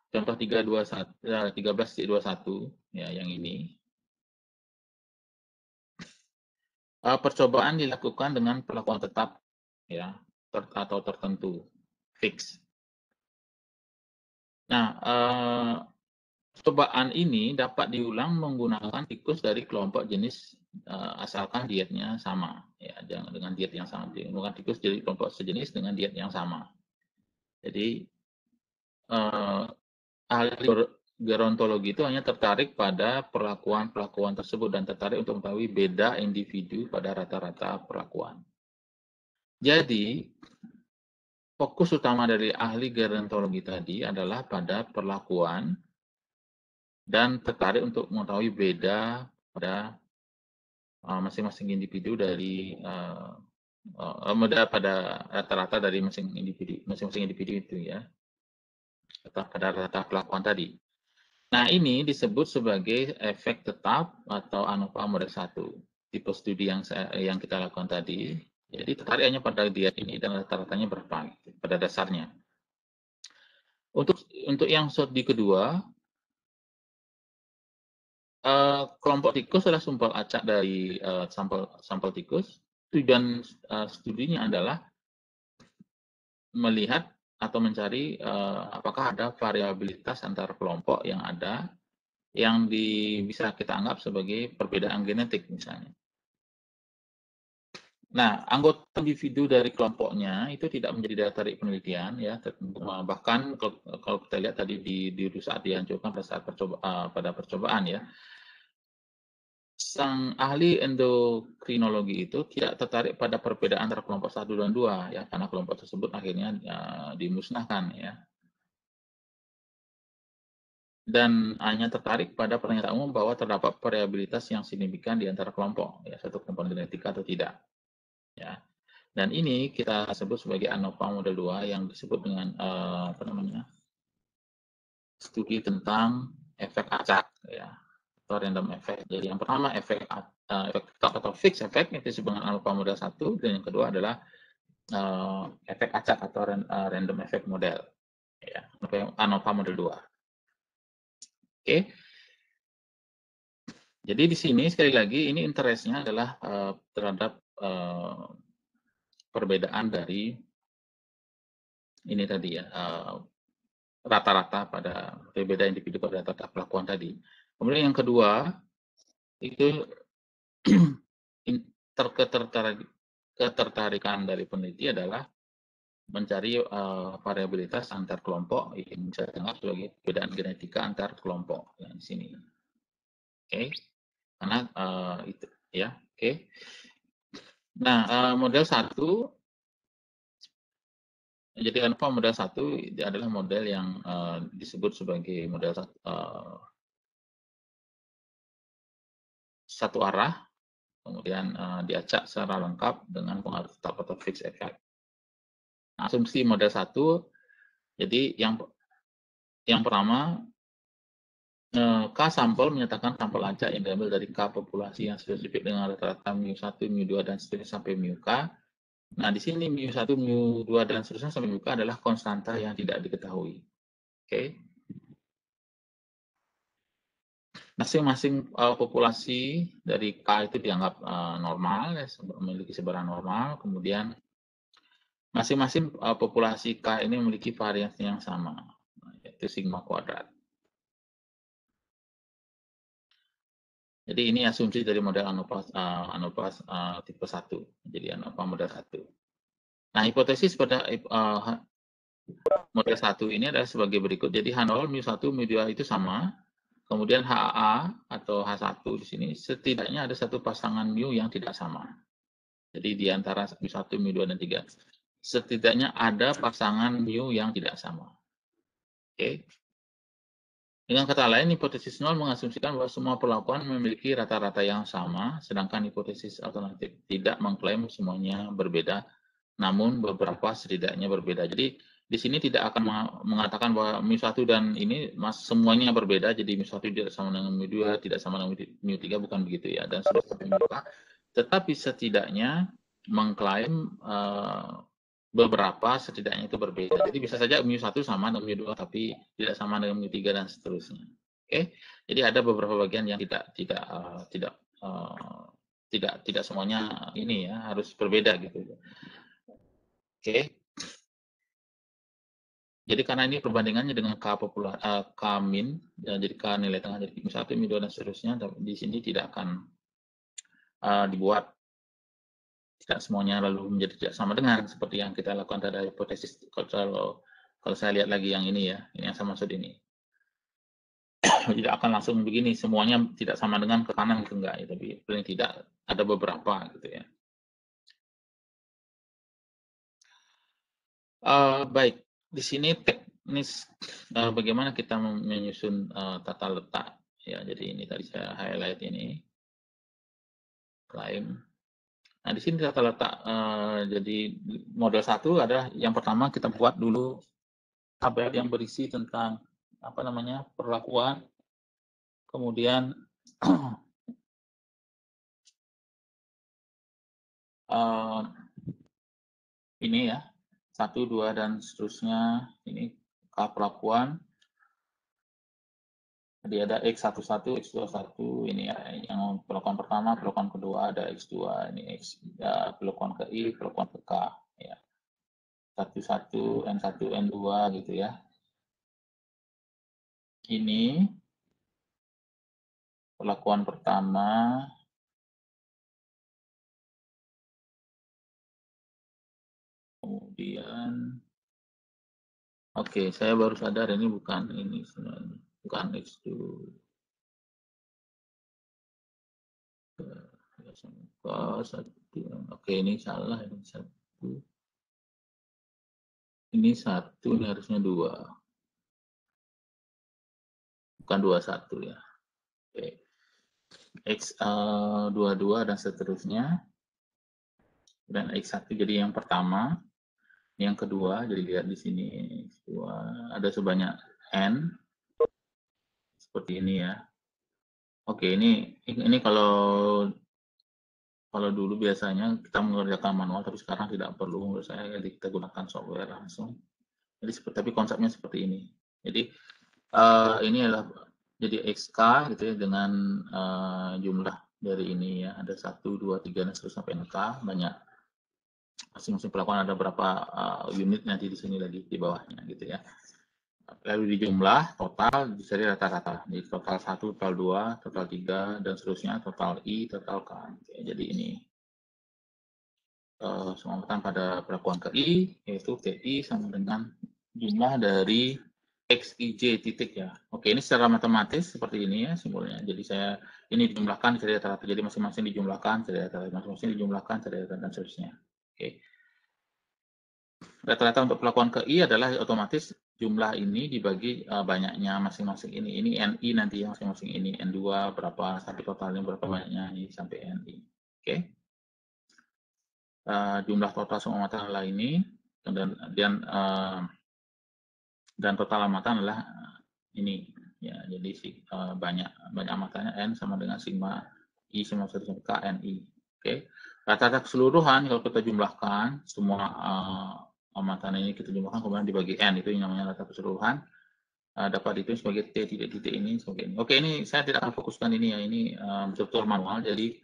Speaker 1: contoh 13.21 ya, yang ini. Percobaan dilakukan dengan perlakuan tetap ya, atau tertentu, fix. Nah, percobaan ini dapat diulang menggunakan tikus dari kelompok jenis asalkan dietnya sama ya, jangan dengan diet yang sama. Menggunakan tikus dari kelompok sejenis dengan diet yang sama. Jadi ahli gerontologi itu hanya tertarik pada perlakuan tersebut dan tertarik untuk mengetahui beda individu pada rata-rata perlakuan. Jadi, fokus utama dari ahli gerontologi tadi adalah pada perlakuan dan tertarik untuk mengetahui beda pada masing-masing individu dari pada rata-rata dari masing-masing individu itu ya, pada rata perlakuan tadi. Nah, ini disebut sebagai efek tetap atau ANOVA model 1. Tipe studi yang kita lakukan tadi. Jadi tertarik hanya pada diet ini dan rata-ratanya berapa pada dasarnya. Untuk yang studi kedua, kelompok tikus adalah sampel acak dari sampel tikus. Tujuan studinya adalah melihat atau mencari apakah ada variabilitas antar kelompok yang ada yang bisa kita anggap sebagai perbedaan genetik misalnya. Nah, anggota individu dari kelompoknya itu tidak menjadi daya tarik penelitian ya, bahkan kalau kita lihat tadi di saat dihancurkan pada percobaan ya, sang ahli endokrinologi itu tidak tertarik pada perbedaan antara kelompok 1 dan 2 ya, karena kelompok tersebut akhirnya dimusnahkan ya. dan hanya tertarik pada pernyataan umum bahwa terdapat variabilitas yang signifikan di antara kelompok, ya, satu komponen genetika atau tidak. Ya. Dan ini kita sebut sebagai ANOVA model 2 yang disebut dengan apa namanya, studi tentang efek acak, ya, atau random effect. Jadi yang pertama efek atau fixed effect itu disebut dengan ANOVA model 1, dan yang kedua adalah efek acak atau random effect model, ya, ANOVA model 2. Oke. Jadi di sini sekali lagi ini interestnya adalah terhadap perbedaan dari ini tadi, ya, rata-rata pada berbeda individu pada rata-rata pelakuan tadi. Kemudian yang kedua itu ketertarikan dari peneliti adalah mencari variabilitas antar kelompok yang bisa dianggap sebagai perbedaan genetika antar kelompok yang di sini. Oke, karena itu ya. Oke. Nah, model 1, jadi ANOVA model 1 adalah model yang disebut sebagai model satu arah, kemudian diacak secara lengkap dengan pengaruh tetap atau fixed effect. Asumsi model 1, jadi yang pertama, K sampel menyatakan sampel acak yang diambil dari K populasi yang spesifik dengan rata-rata mu1, mu2, dan seterusnya sampai mu-K. Nah, di sini mu1, mu2, dan seterusnya sampai mu-K adalah konstanta yang tidak diketahui. Oke. Masing-masing populasi dari K itu dianggap normal, ya, memiliki sebaran normal. Kemudian masing-masing populasi K ini memiliki variasi yang sama, yaitu sigma kuadrat. Jadi ini asumsi dari model ANOVA tipe 1. Jadi ANOVA model 1. Nah, hipotesis pada model 1 ini adalah sebagai berikut. Jadi H0, mu1, mu2 itu sama. Kemudian HA atau H1 di sini setidaknya ada satu pasangan mu yang tidak sama. Jadi di antara mu1, mu2, dan 3. Setidaknya ada pasangan mu yang tidak sama. Oke. Dengan kata lain, hipotesis 0 mengasumsikan bahwa semua perlakuan memiliki rata-rata yang sama, sedangkan hipotesis alternatif tidak mengklaim semuanya berbeda, namun beberapa setidaknya berbeda. Jadi di sini tidak akan mengatakan bahwa mu1 dan ini semuanya berbeda, jadi mu1 tidak sama dengan mu2, tidak sama dengan mu3, bukan begitu ya, dan seterusnya. Tetapi setidaknya mengklaim beberapa setidaknya itu berbeda. Jadi bisa saja mu1 sama dengan mu2 tapi tidak sama dengan mu3 dan seterusnya. Oke. Jadi ada beberapa bagian yang tidak semuanya ini ya harus berbeda gitu. Oke. Jadi karena ini perbandingannya dengan K min, ya, jadi K nilai tengah dari mu1, mu2 dan seterusnya, di sini tidak akan dibuat tidak semuanya lalu menjadi tidak sama dengan seperti yang kita lakukan pada hipotesis. Kalau saya lihat lagi yang ini ya, ini yang saya maksud ini. Tidak akan langsung begini, semuanya tidak sama dengan ke kanan gitu enggak ya, tapi paling tidak ada beberapa gitu ya. Baik, di sini teknis bagaimana kita menyusun tata letak ya. Jadi ini tadi saya highlight ini klaim. Nah, di sini tata letak jadi model 1 adalah yang pertama kita buat dulu tabel yang berisi tentang apa namanya perlakuan, kemudian ini ya 1, 2 dan seterusnya, ini K perlakuan. Jadi ada X11, X21, ini ya, yang perlakuan pertama, perlakuan kedua ada X2, ini X, ya, perlakuan ke I, perlakuan ke K, ya. 11, N1, N2 gitu ya. Ini perlakuan pertama, kemudian oke, saya baru sadar ini bukan ini sebenarnya, bukan X2. Oke, ini salah, ini 1. Ini 1, ini harusnya 2. bukan 21 ya. Oke. X22 dan seterusnya. Dan X1 jadi yang pertama. Yang kedua, jadi lihat di sini ada sebanyak N seperti ini ya. Oke, ini kalau dulu biasanya kita mengerjakan manual, tapi sekarang tidak perlu menurut saya, jadi kita gunakan software langsung. Jadi tapi konsepnya seperti ini. Jadi ini adalah jadi XK gitu ya, dengan jumlah dari ini ya, ada 1, 2, 3 dan seterusnya sampai NK, banyak masing-masing pelakuan ada berapa unit nanti di sini lagi di bawahnya gitu ya. Lalu dijumlah total dicari rata-rata. Jadi total 1, total 2, total 3 dan seterusnya, total I, total K. Jadi ini semua pada pelakuan ke I, yaitu TI sama dengan jumlah dari XIJ titik ya. Oke, ini secara matematis seperti ini ya simbolnya. Jadi ini dijumlahkan dicari rata-rata. Jadi masing-masing dijumlahkan, cari rata-rata, masing-masing dijumlahkan, cari rata-rata dan seterusnya. Oke. Rata-rata untuk pelakuan ke I adalah otomatis jumlah ini dibagi banyaknya masing-masing ini. Ini NI nanti masing-masing ini. N2 berapa, sampai totalnya berapa banyaknya ini sampai NI. Oke. Jumlah total semua mata adalah ini. Dan total amatan adalah ini. Ya, jadi banyak amatanya N sama dengan sigma I sama 1 sampai K NI. Oke. Rata-rata keseluruhan kalau kita jumlahkan semua amatan ini kita jumlahkan kemudian dibagi N, itu yang namanya rata keseluruhan, dapat itu sebagai T titik-titik ini sebagai ini. Oke, ini saya tidak akan fokuskan ini ya, ini betul manual. Jadi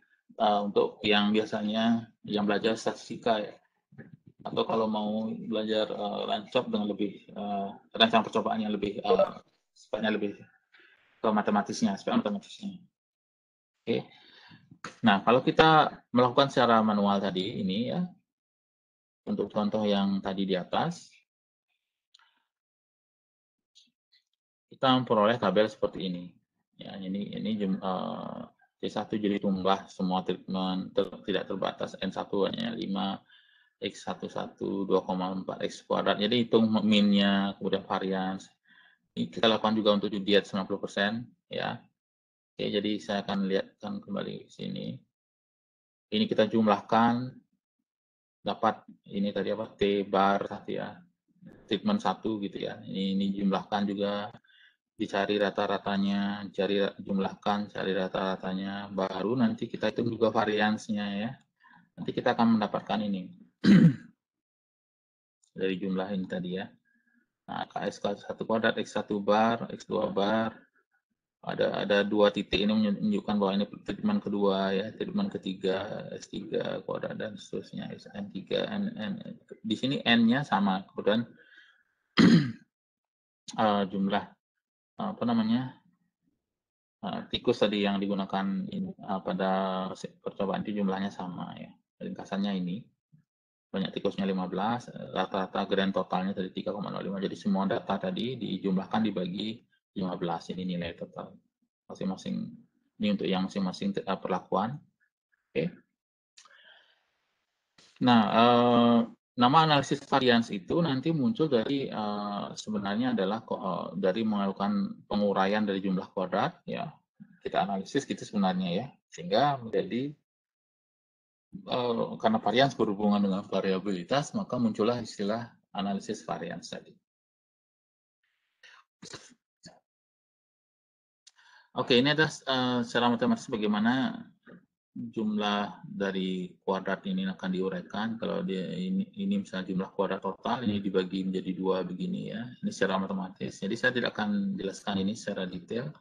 Speaker 1: untuk yang biasanya yang belajar statistika ya, atau kalau mau belajar rancang dengan lebih rancang percobaan yang lebih sifatnya lebih ke matematisnya, aspek matematisnya. Oke. Nah, kalau kita melakukan secara manual tadi ini ya, untuk contoh yang tadi di atas, kita memperoleh tabel seperti ini. Ya, ini C1 jadi jumlah semua treatment tidak terbatas, N1 hanya 5, X11 2,4 X kuadrat. Jadi hitung minnya, kemudian varians. Ini kita lakukan juga untuk diet 90% ya. Oke, jadi saya akan lihatkan kembali ke sini. Ini kita jumlahkan dapat ini tadi apa T bar tadi ya. Treatment 1 gitu ya. Ini jumlahkan juga, dicari rata-ratanya, jumlahkan, cari rata-ratanya, baru nanti kita hitung juga variansnya ya. Nanti kita akan mendapatkan ini dari jumlah ini tadi ya. Nah, KS1 kuadrat, X1 bar, X2 bar, ada 2 titik ini menunjukkan bahwa ini treatment kedua ya, treatment ketiga, S3 kuadrat dan seterusnya, N3, N. Di sini N-nya sama, kemudian jumlah apa namanya tikus tadi yang digunakan pada percobaan itu jumlahnya sama ya. Ringkasannya ini banyak tikusnya 15, rata-rata grand totalnya tadi 3,05. Jadi semua data tadi dijumlahkan dibagi 15, ini nilai total masing-masing. Ini untuk yang masing-masing perlakuan. Oke. Nah, nama analisis varians itu nanti muncul dari sebenarnya adalah dari melakukan penguraian dari jumlah kuadrat ya. Kita analisis gitu sebenarnya ya, sehingga menjadi karena varians berhubungan dengan variabilitas, maka muncullah istilah analisis varians tadi. Oke, ini ada secara matematis bagaimana jumlah dari kuadrat ini akan diuraikan. Kalau ini misalnya jumlah kuadrat total, ini dibagi menjadi 2 begini ya. Ini secara matematis. Jadi saya tidak akan jelaskan ini secara detail.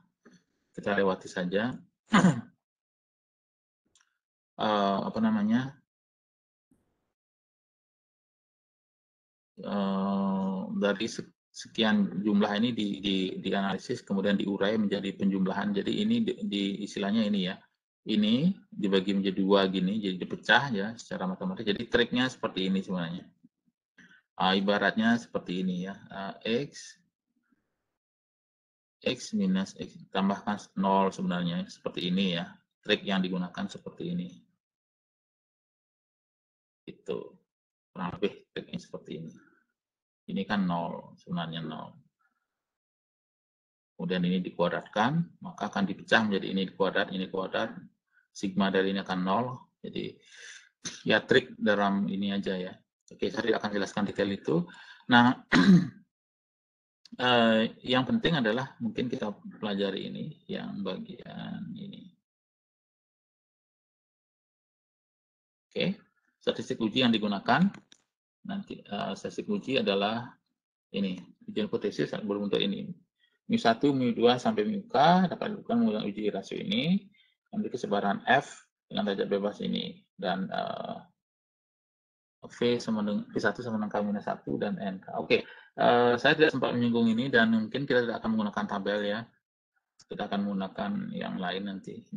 Speaker 1: Kita lewati saja. Apa namanya? Dari sekian jumlah ini dianalisis kemudian diurai menjadi penjumlahan. Jadi ini istilahnya ini ya. Ini dibagi menjadi 2 gini, jadi dipecah ya secara matematis. Jadi triknya seperti ini sebenarnya. Ibaratnya seperti ini ya. X minus X tambahkan 0 sebenarnya seperti ini ya. Trik yang digunakan seperti ini. Itu kurang lebih triknya seperti ini. Ini kan 0 sebenarnya 0. kemudian ini dikuadratkan, maka akan dipecah menjadi ini kuadrat, sigma dari ini akan 0. Jadi ya trik dalam ini aja ya. Oke, saya tidak akan jelaskan detail itu. Nah, yang penting adalah mungkin kita pelajari ini, yang bagian ini. Oke, statistik uji yang digunakan nanti statistik uji adalah ini, ujian hipotesis berbentuk ini. mu1, mu2 sampai mu(k) dapat dilakukan menggunakan uji rasio ini, memiliki sebaran F dengan derajat bebas ini, dan V1 sama dengan K-1 dan NK. Oke, saya tidak sempat menyinggung ini, dan mungkin kita tidak akan menggunakan tabel ya. Kita akan menggunakan yang lain nanti,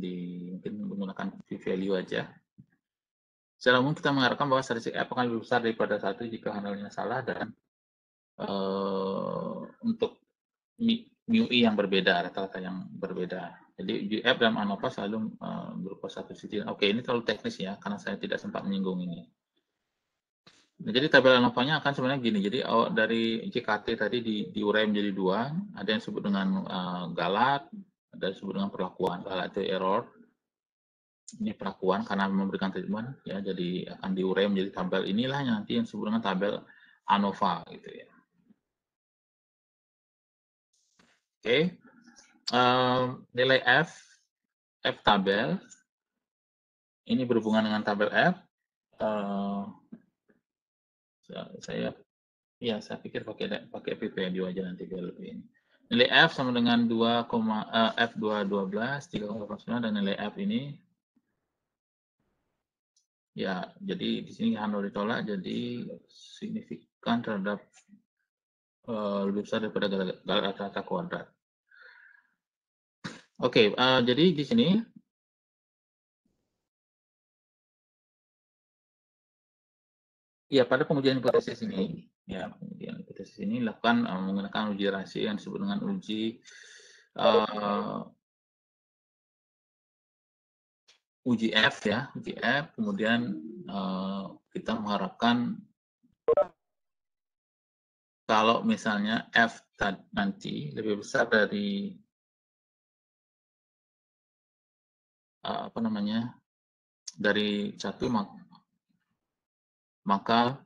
Speaker 1: mungkin menggunakan p-value aja. Secara umum kita mengharapkan bahwa statistik F akan lebih besar daripada 1 jika handlenya salah, dan untuk mu-i yang berbeda, rata-rata yang berbeda. Jadi uji F dalam ANOVA selalu berupa satu sisi. Oke, ini terlalu teknis ya, karena saya tidak sempat menyinggung ini. Nah, jadi tabel ANOVA-nya akan sebenarnya gini. Jadi dari JKT tadi diurai menjadi 2, ada yang disebut dengan galat, ada yang disebut dengan perlakuan. Galat itu error, ini perlakuan karena memberikan treatment ya, jadi akan diurai menjadi tabel. Inilah yang nanti yang disebut dengan tabel ANOVA gitu ya. Oke, nilai F tabel ini berhubungan dengan tabel F. Saya pikir pakai p-value aja nanti biar lebih ini. Nilai F sama dengan 2, F212, 3,9, dan nilai F ini ya, jadi di sini handle ditolak, jadi signifikan terhadap lebih besar daripada galat rata-rata kuadrat. Oke, jadi di sini ya, pada pengujian hipotesis ini, lakukan menggunakan uji rasio yang disebut dengan uji F ya, kemudian kita mengharapkan kalau misalnya F nanti lebih besar dari dari 1, maka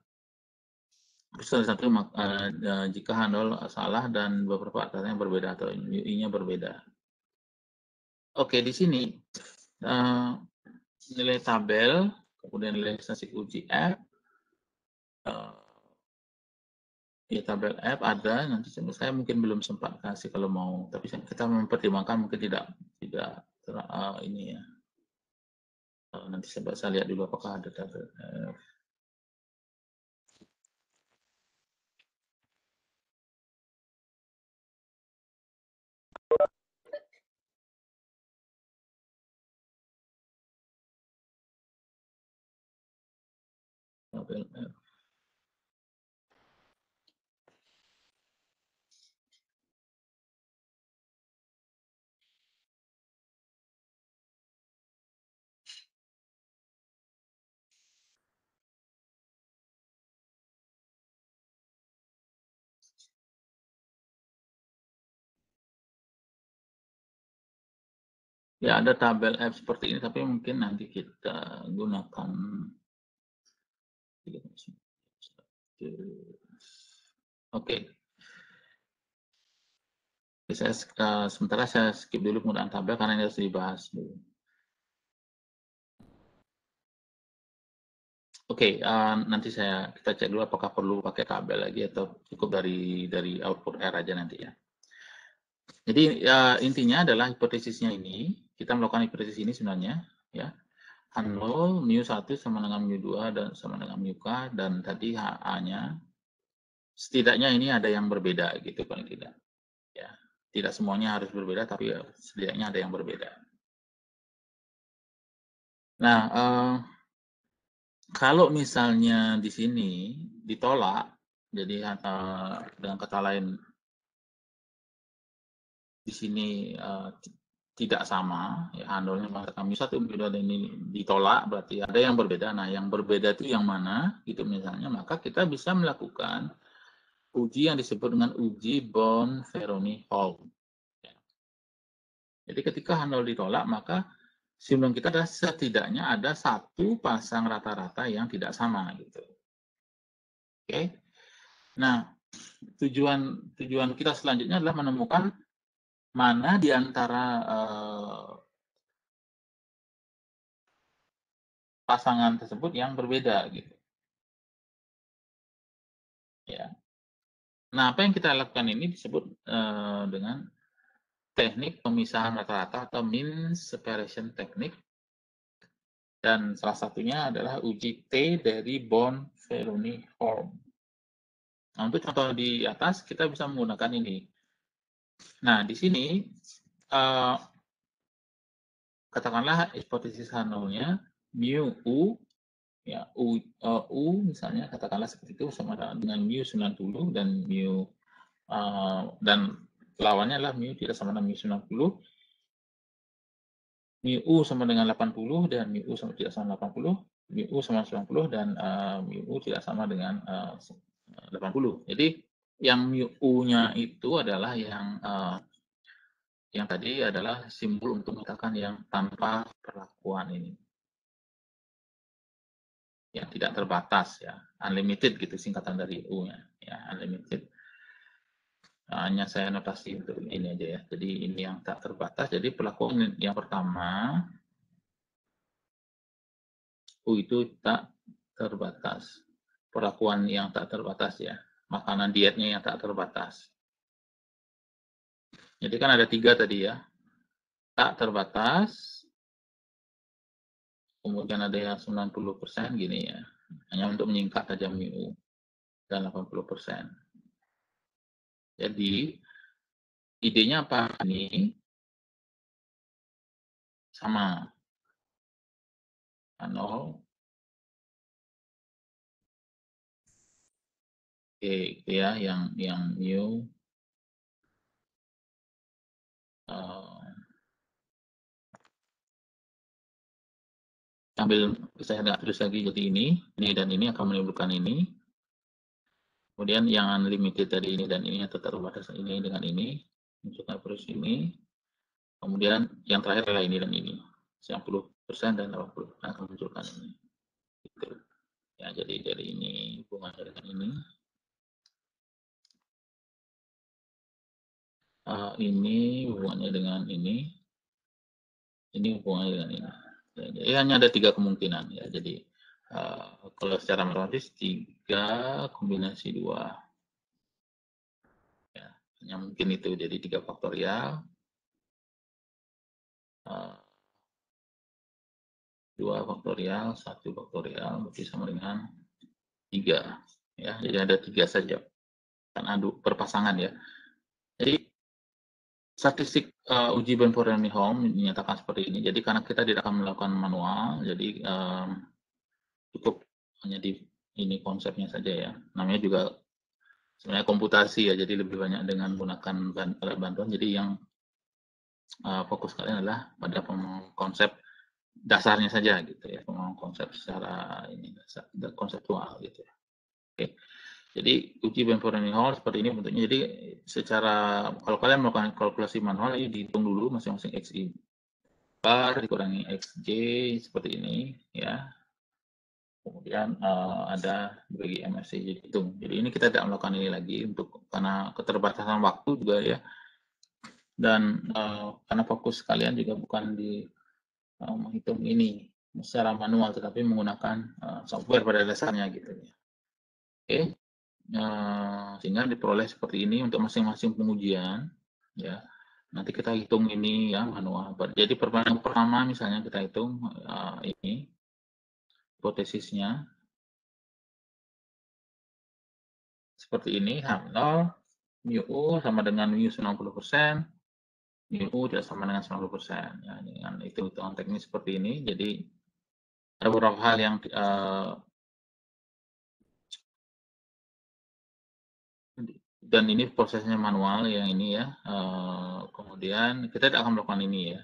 Speaker 1: jika handle salah dan beberapa atasnya berbeda atau mu-i-nya berbeda. Oke, di sini nilai tabel, kemudian nilai statistik uji F, ya tabel F ada, nanti saya mungkin belum sempat kasih kalau mau, tapi kita mempertimbangkan mungkin tidak ini ya. Nanti saya lihat dulu apakah ada tabel F. Tabel F. Ya, ada tabel F seperti ini, tapi mungkin nanti kita gunakan oke. Sementara saya skip dulu penggunaan tabel karena ini harus dibahas dulu. Oke, nanti kita cek dulu apakah perlu pakai tabel lagi atau cukup dari output R aja nanti ya. Jadi intinya adalah hipotesisnya ini, kita melakukan hipotesis ini sebenarnya ya. Handle mu1 sama dengan mu2 dan sama dengan mu(k), dan tadi HA-nya setidaknya ini ada yang berbeda gitu paling tidak. Ya, tidak semuanya harus berbeda, tapi setidaknya ada yang berbeda. Nah, kalau misalnya di sini ditolak, jadi dengan kata lain di sini tidak sama, ya, handle-nya kami satu beda dan ini ditolak, berarti ada yang berbeda. Nah, yang berbeda itu yang mana? Gitu misalnya, maka kita bisa melakukan uji yang disebut dengan uji Born-Ferroni-Hall. Jadi ketika H0 ditolak, maka simulon kita adalah setidaknya ada satu pasang rata-rata yang tidak sama gitu. Oke. Nah, tujuan kita selanjutnya adalah menemukan mana di antara pasangan tersebut yang berbeda gitu. Ya. Nah, apa yang kita lakukan ini disebut dengan teknik pemisahan rata-rata atau mean separation technique, dan salah satunya adalah uji T dari Born-Ferroni-Holm. Nah, untuk contoh di atas kita bisa menggunakan ini. Nah, di sini katakanlah hipotesis H0-nya mu U, ya U misalnya katakanlah seperti itu sama dengan mu 90 dan mu dan lawannya adalah mu tidak sama dengan mu 90, mu U sama dengan 80 dan mu U sama tidak sama 80, mu U sama 90 dan mu U tidak sama dengan 80. Jadi yang mu U-nya itu adalah yang tadi adalah simbol untuk mengatakan yang tanpa perlakuan ini. Yang tidak terbatas ya, unlimited gitu singkatan dari U-nya, ya unlimited. Hanya saya notasi untuk ini aja ya. Jadi ini yang tak terbatas. Jadi perlakuan yang pertama U itu tak terbatas. Perlakuan yang tak terbatas ya. Makanan dietnya yang tak terbatas. Jadi kan ada 3 tadi ya. Tak terbatas. Kemudian ada yang 90% gini ya. Hanya untuk menyingkat saja mu dan 80%. Jadi idenya apa ini? Sama. 0. Oke, gitu ya, yang mu ambil saya nggak tulis lagi jadi ini dan ini akan menimbulkan ini. Kemudian yang unlimited tadi ini dan ini yang tetap terbatas ini dengan ini, munculkan terus ini. Kemudian yang terakhir adalah ini dan ini, 90% dan 80 akan munculkan ini. Gitu. Ya, jadi dari ini hubungannya dengan ini. Ini hubungannya dengan ini hubungannya dengan ini. Jadi hanya ada 3 kemungkinan ya. Jadi kalau secara matematis 3 kombinasi 2. Ya, hanya mungkin itu. Jadi 3 faktorial. 2 faktorial, 1 faktorial berarti sama dengan 3. Ya, jadi ada 3 saja. Kan adu perpasangan ya. Jadi statistik uji Born-Ferroni-Holm menyatakan seperti ini. Jadi karena kita tidak akan melakukan manual, jadi cukup hanya di ini konsepnya saja ya. Namanya juga sebenarnya komputasi ya, jadi lebih banyak dengan menggunakan alat bantuan. Jadi yang fokus kalian adalah pada konsep dasarnya saja gitu ya, konsep secara ini konseptual gitu ya. Oke. Jadi uji Born-Ferroni-Holm seperti ini bentuknya. Jadi secara kalau kalian melakukan kalkulasi manual ini dihitung dulu masing-masing XI bar dikurangi XJ seperti ini ya. Kemudian ada bagi MSC dihitung. Jadi ini kita tidak melakukan ini lagi untuk karena keterbatasan waktu juga ya. Dan karena fokus kalian juga bukan di menghitung ini secara manual, tetapi menggunakan software pada dasarnya gitu ya. Oke, sehingga diperoleh seperti ini untuk masing-masing pengujian ya. Nanti kita hitung ini ya manual. Jadi perbandingan pertama misalnya kita hitung ini hipotesisnya seperti ini, H0 mu U sama dengan mu 90%, mu U tidak sama dengan 90%. Ya, dengan hitung-hitungan teknis seperti ini, jadi ada beberapa hal yang dan ini prosesnya manual yang ini ya. Kemudian kita tidak akan melakukan ini ya.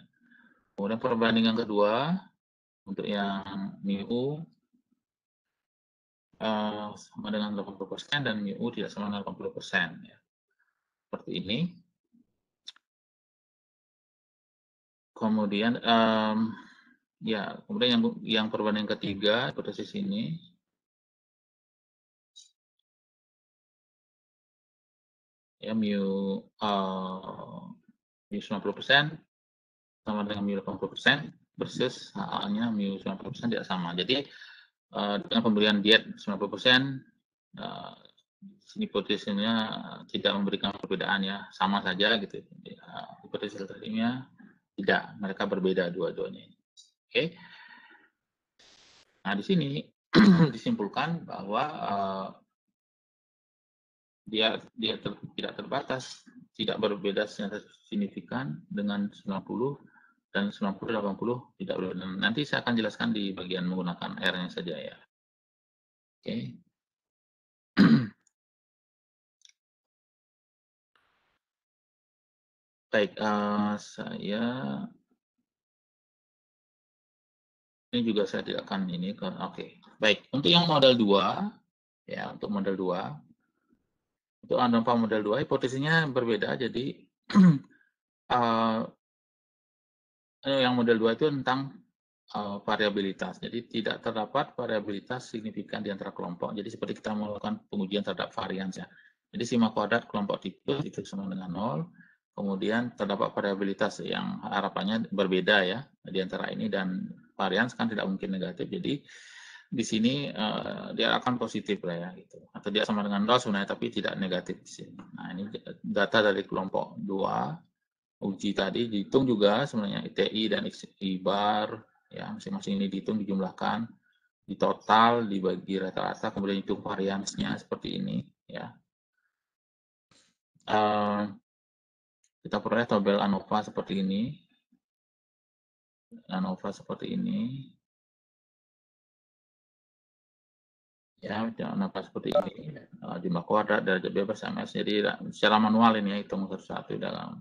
Speaker 1: Kemudian perbandingan kedua untuk yang mu U sama dengan 80% dan mu U tidak sama dengan 80% ya. Seperti ini. Kemudian ya, kemudian yang perbandingan ketiga hipotesis ini ya mu 90% sama dengan mu 80% versus HA-nya mu 90% tidak sama. Jadi dengan pemberian diet 90%, hipotesisnya tidak memberikan perbedaan ya, sama saja gitu. Hipotesis tadinya tidak, mereka berbeda dua-duanya. Oke. Nah, di sini disimpulkan bahwa dia tidak terbatas, tidak berbeda secara signifikan dengan 90 dan 90-80 tidak berbeda. Nanti saya akan jelaskan di bagian menggunakan R-nya saja ya. Oke. Baik, saya ini juga saya tidak akan ini ke oke. Baik, untuk yang model 2 ya, untuk model 2 untuk ANOVA model 2 hipotesisnya berbeda. Jadi yang model 2 itu tentang variabilitas. Jadi tidak terdapat variabilitas signifikan di antara kelompok. Jadi seperti kita melakukan pengujian terhadap varians ya. Jadi sigma kuadrat kelompok tipe itu sama dengan 0. Kemudian terdapat variabilitas yang harapannya berbeda ya di antara ini, dan varians kan tidak mungkin negatif. Jadi di sini dia akan positif lah ya gitu. Atau dia sama dengan 0 sebenarnya tapi tidak negatif di sini. Nah, ini data dari kelompok 2 uji tadi dihitung juga sebenarnya ITI dan XI bar ya, masing-masing ini dihitung, dijumlahkan, di total, dibagi rata-rata, kemudian hitung variansnya seperti ini ya. Kita peroleh tabel ANOVA seperti ini. ANOVA seperti ini. Ya, ANOVA seperti ini. Jumlah kuadrat, derajat bebas, MS. Jadi secara manual ini ya, hitung satu-satu dalam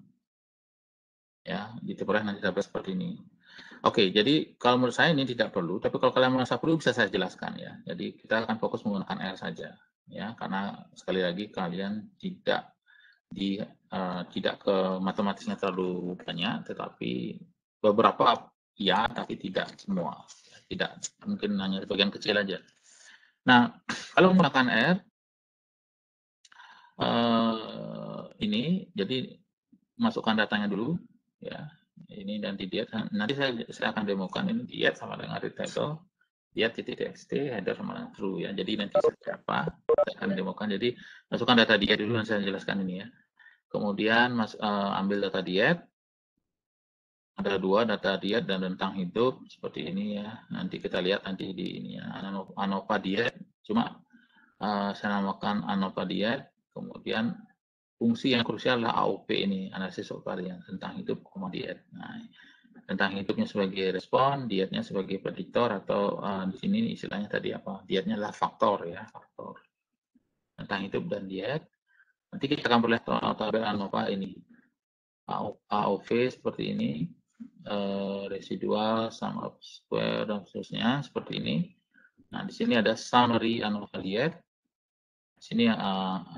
Speaker 1: ya, diperoleh nanti tabel seperti ini. Oke, jadi kalau menurut saya ini tidak perlu, tapi kalau kalian merasa perlu bisa saya jelaskan ya. Jadi kita akan fokus menggunakan R saja ya, karena sekali lagi kalian tidak ke matematisnya terlalu banyak, tetapi beberapa ya, tapi tidak semua. Tidak, mungkin hanya bagian kecil aja. Nah, kalau menggunakan R ini, jadi masukkan datanya dulu ya. Ini dan di diet, nanti saya akan demokan ini diet sama dengan read table, diet.txt, header sama dengan true ya. Jadi nanti seperti apa saya akan demokan. Jadi masukkan data diet dulu dan saya jelaskan ini ya. Kemudian ambil data diet, ada 2 data diet dan rentang hidup seperti ini ya. Nanti kita lihat nanti di ini ya, ANOVA diet. Cuma saya namakan ANOVA diet. Kemudian fungsi yang krusial adalah AOP ini, analisis of variance, tentang hidup, diet. Nah, tentang hidupnya sebagai respon, dietnya sebagai prediktor, atau di sini istilahnya tadi apa? Dietnya adalah faktor ya, faktor. Tentang hidup dan diet. Nanti kita akan peroleh tabel ANOVA ini. AOV seperti ini, residual, sum of square, dan seterusnya seperti ini. Nah, di sini ada summary ANOVA diet. Di sini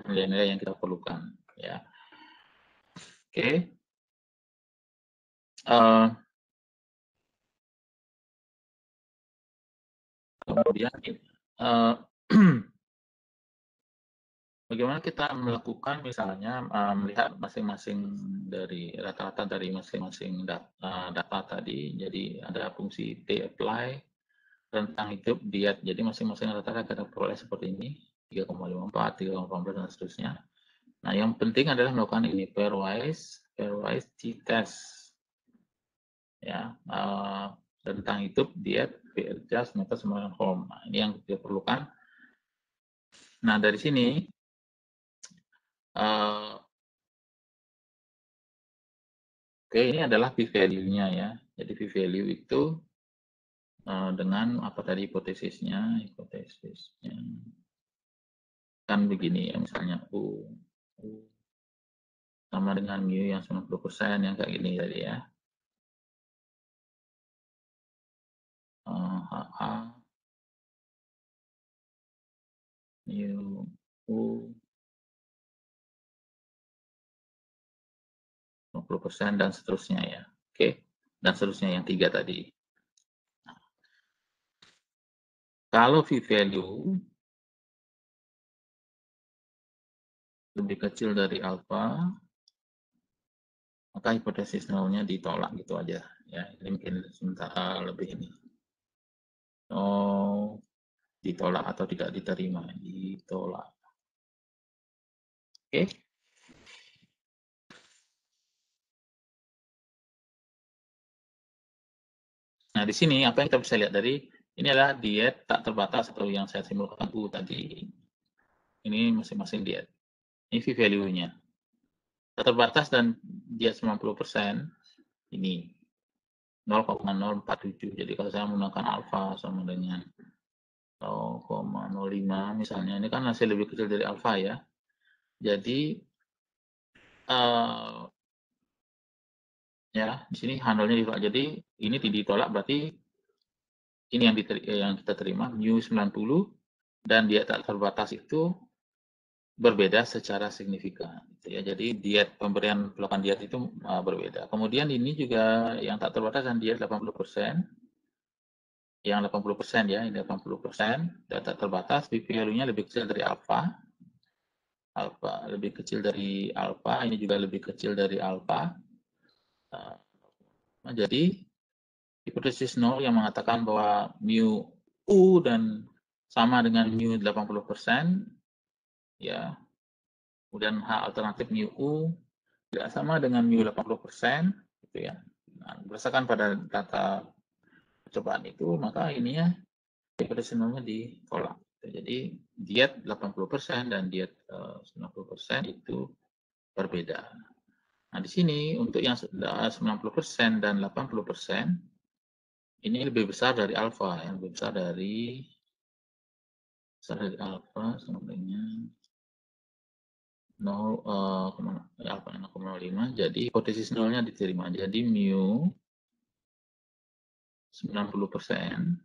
Speaker 1: nilai-nilai yang kita perlukan ya. Oke. Kemudian bagaimana kita melakukan misalnya melihat masing-masing dari rata-rata dari masing-masing data tadi. Jadi ada fungsi T apply, rentang hidup, diet. Jadi masing-masing rata-rata kita peroleh seperti ini, 3,54, 3,14 dan seterusnya. Nah, yang penting adalah melakukan ini pairwise t-test. Ya, rentang hidup, diet, p-adjust, meta sama dengan home. Nah, ini yang kita perlukan. Nah, dari sini oke, ini adalah p-value-nya ya. Jadi p-value itu dengan apa tadi hipotesisnya kan begini ya, misalnya U sama dengan mu yang 90% yang kayak gini tadi ya. HA mu U 50% dan seterusnya ya. Oke. dan seterusnya yang 3 tadi. Kalau v-value lebih kecil dari alfa, maka hipotesis nolnya ditolak gitu aja. Ya, ini mungkin sementara lebih ini. Oh, ditolak atau tidak diterima, ditolak. Oke. Nah, di sini apa yang kita bisa lihat dari ini adalah diet tak terbatas atau yang saya simulkan tadi. Ini masing-masing diet. Ini v-value-nya. Tak terbatas dan diet 90%, ini 0,047. Jadi kalau saya menggunakan alfa sama dengan 0,05 misalnya, ini kan masih lebih kecil dari alfa ya. Jadi ya di sini handle-nya ditolak. Jadi ini ditolak berarti ini yang kita terima mu 90 dan diet tak terbatas itu berbeda secara signifikan gitu ya. Jadi diet pemberian blokan diet itu berbeda. Kemudian ini juga yang tak terbatas dan diet 80%. Yang 80% ya, ini 80%, dan tak terbatas, v-value-nya lebih kecil dari alfa. Alfa lebih kecil dari alfa, ini juga lebih kecil dari alfa. Jadi hipotesis nol yang mengatakan bahwa mu u dan sama dengan mu 80%, ya. Kemudian H alternatif mu U tidak sama dengan mu 80%, gitu ya. Nah, berdasarkan pada data percobaan itu, maka ininya hipotesis nolnya ditolak. Jadi diet 80% dan diet 90% itu berbeda. Nah, di sini untuk yang 90% dan 80% ini lebih besar dari alfa, yang lebih besar dari alfa sama dengan 0,5, jadi hipotesis nolnya diterima. Jadi mu 90%.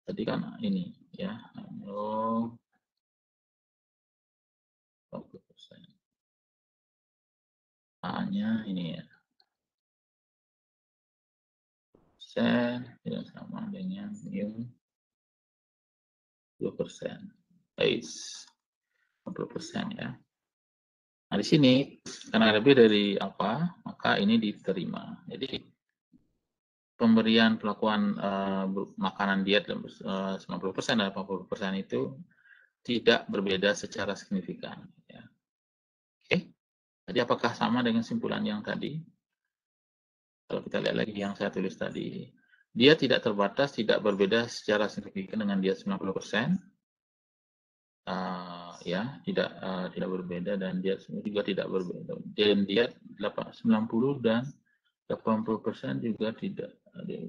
Speaker 1: Tadi kan ini ya, 40%. A-nya ini ya. Persen tidak sama dengan mu 2%. 60% ya. Nah, di sini karena lebih dari apa, maka ini diterima. Jadi pemberian pelakuan makanan diet 90% dan 80% itu tidak berbeda secara signifikan. Ya. Oke, jadi apakah sama dengan simpulan yang tadi? Kalau kita lihat lagi yang saya tulis tadi, dia tidak terbatas, tidak berbeda secara signifikan dengan diet 90%. Ya, tidak berbeda dan diet juga tidak berbeda. Dan diet 90 dan 80% juga tidak. Diet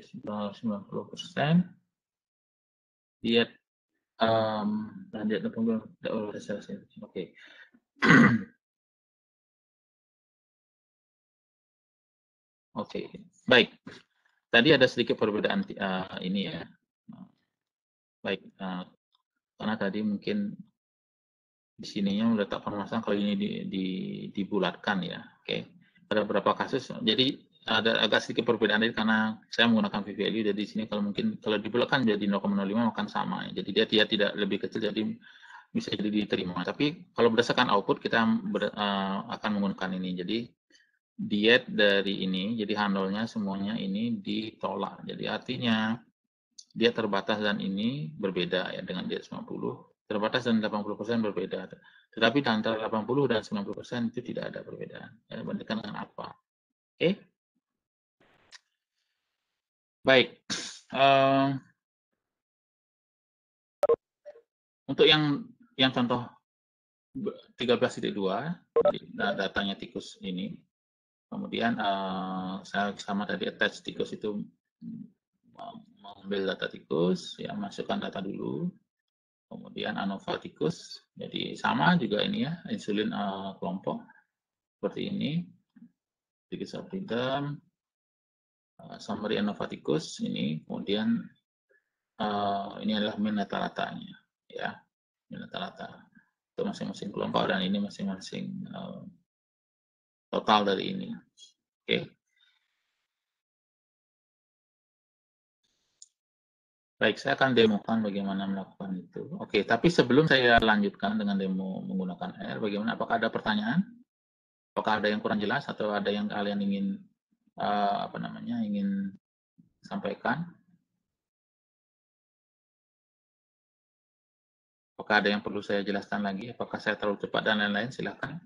Speaker 1: 90%, diet dan diet 80 tidak berbeda. Oke. Oke, baik. Tadi ada sedikit perbedaan ini ya. Baik, karena tadi mungkin di sininya meletak permasalahan kalau ini dibulatkan ya. Oke, pada beberapa kasus, jadi ada agak sedikit perbedaan tadi karena saya menggunakan v-value. Jadi di sini kalau dibulatkan jadi 0,05 akan sama. Jadi dia tidak lebih kecil, jadi bisa jadi diterima. Tapi kalau berdasarkan output kita akan menggunakan ini. Jadi diet dari ini, jadi handle-nya semuanya ini ditolak. Jadi artinya dia terbatas dan ini berbeda ya dengan diet 90. Terbatas dan 80% berbeda. Tetapi antara 80 dan 90% itu tidak ada perbedaan. Ya, bandingkan dengan apa. Oke. Baik. Untuk yang contoh 13.2, datanya tikus ini. Kemudian saya sama tadi attach tikus itu mengambil data tikus, ya masukkan data dulu. Kemudian ANOVA tikus, jadi sama juga ini ya, insulin kelompok seperti ini. Tikus of freedom, summary ANOVA tikus ini, kemudian ini adalah min rata-ratanya, ya, min rata-rata untuk masing-masing kelompok dan ini masing-masing total dari ini. Oke. Baik, saya akan demokan bagaimana melakukan itu. Oke, tapi sebelum saya lanjutkan dengan demo menggunakan R, bagaimana? Apakah ada pertanyaan? Apakah ada yang kurang jelas atau ada yang kalian ingin ingin sampaikan? Apakah ada yang perlu saya jelaskan lagi? Apakah saya terlalu cepat dan lain-lain? Silakan.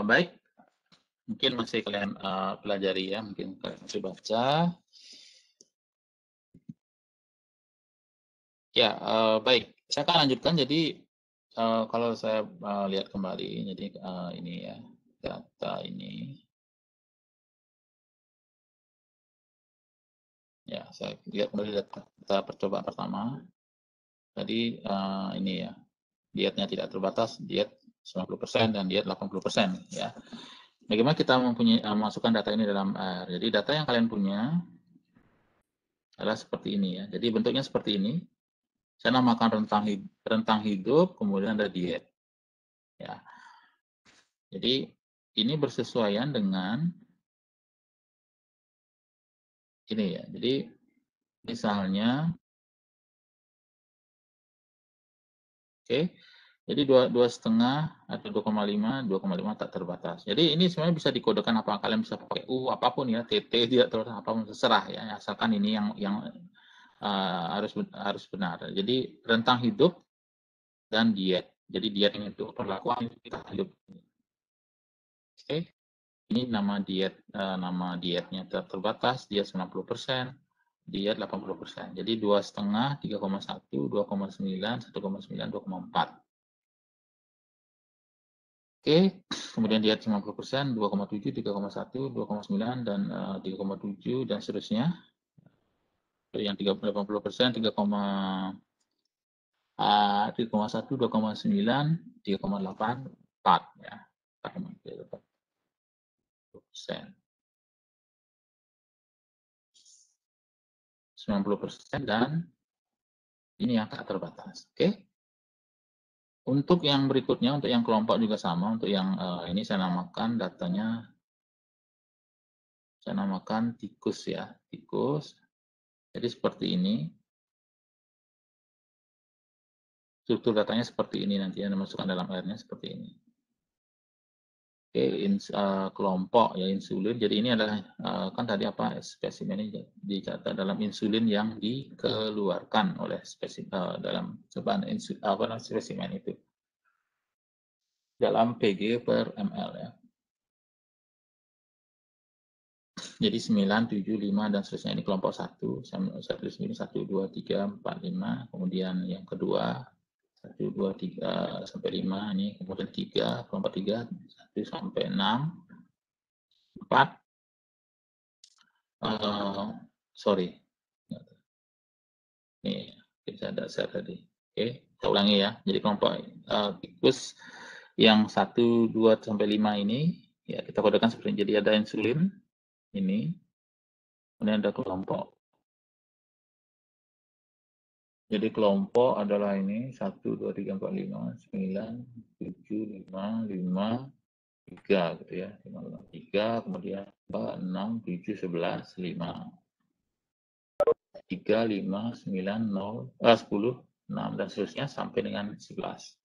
Speaker 1: Baik, mungkin masih kalian pelajari ya, mungkin kalian masih baca. Ya, baik. Saya akan lanjutkan. Jadi, kalau saya lihat kembali, jadi ini ya, data ini. Ya, saya lihat kembali data percobaan pertama. Tadi ini ya, dietnya tidak terbatas, diet 90% dan diet 80% ya. Bagaimana kita mempunyai masukkan data ini dalam R? Jadi data yang kalian punya adalah seperti ini ya. Jadi bentuknya seperti ini. Saya namakan rentang hidup, kemudian ada diet. Ya. Jadi ini bersesuaian dengan ini ya. Jadi misalnya, oke. Jadi 2,5 atau 2,5 tak terbatas. Jadi ini sebenarnya bisa dikodekan apa, kalian bisa pakai apapun ya, TT tidak terbatas apapun terserah ya, asalkan ini yang harus benar. Jadi rentang hidup dan diet. Jadi diet ini itu perlakuan kita hidup. Oke. Ini nama dietnya terbatas, diet 90%, diet 80%. Jadi 2,5, 3,1, 2,9, 1,9, 2,4. Oke, kemudian diet 50%, 2,7, 3,1, 2,9, dan 3,7, dan seterusnya. Yang 80%, 3,1, 2,9, 3,8, 4 ya. 4,3%. 90% dan ini yang tak terbatas. Oke. Untuk yang berikutnya, untuk yang kelompok juga sama. Untuk yang ini saya namakan datanya, saya namakan tikus ya, tikus. Jadi seperti ini. Struktur datanya seperti ini nanti yang dimasukkan dalam R-nya seperti ini. Oke, kelompok ya insulin. Jadi ini adalah kan tadi apa spesimen ini dicatat dalam insulin yang dikeluarkan oleh dalam cobaan spesimen itu. dalam PG per ml ya. Jadi 9, 7, 5 dan seterusnya ini kelompok 1. Saya tulis ini 1, 2, 3, 4, 5. Kemudian yang kedua 1, 2, 3 sampai 5 ini, kemudian 3, kelompok 3 1 sampai 6. 4 sorry. Ini kita dasar tadi. Oke, kita ulangi ya. Jadi kelompok tikus yang 1, 2 sampai 5 ini ya kita kodekan seperti ini. Jadi ada insulin ini. Kemudian ada kelompok. Jadi kelompok adalah ini 1, 2, 3, 4, 5, 9, 7, 5, 5, 3 gitu ya. 5, 5, 3, kemudian 4, 6, 7, 11, 5. 3, 5, 9, 0, 10, 6, dan seterusnya sampai dengan 11.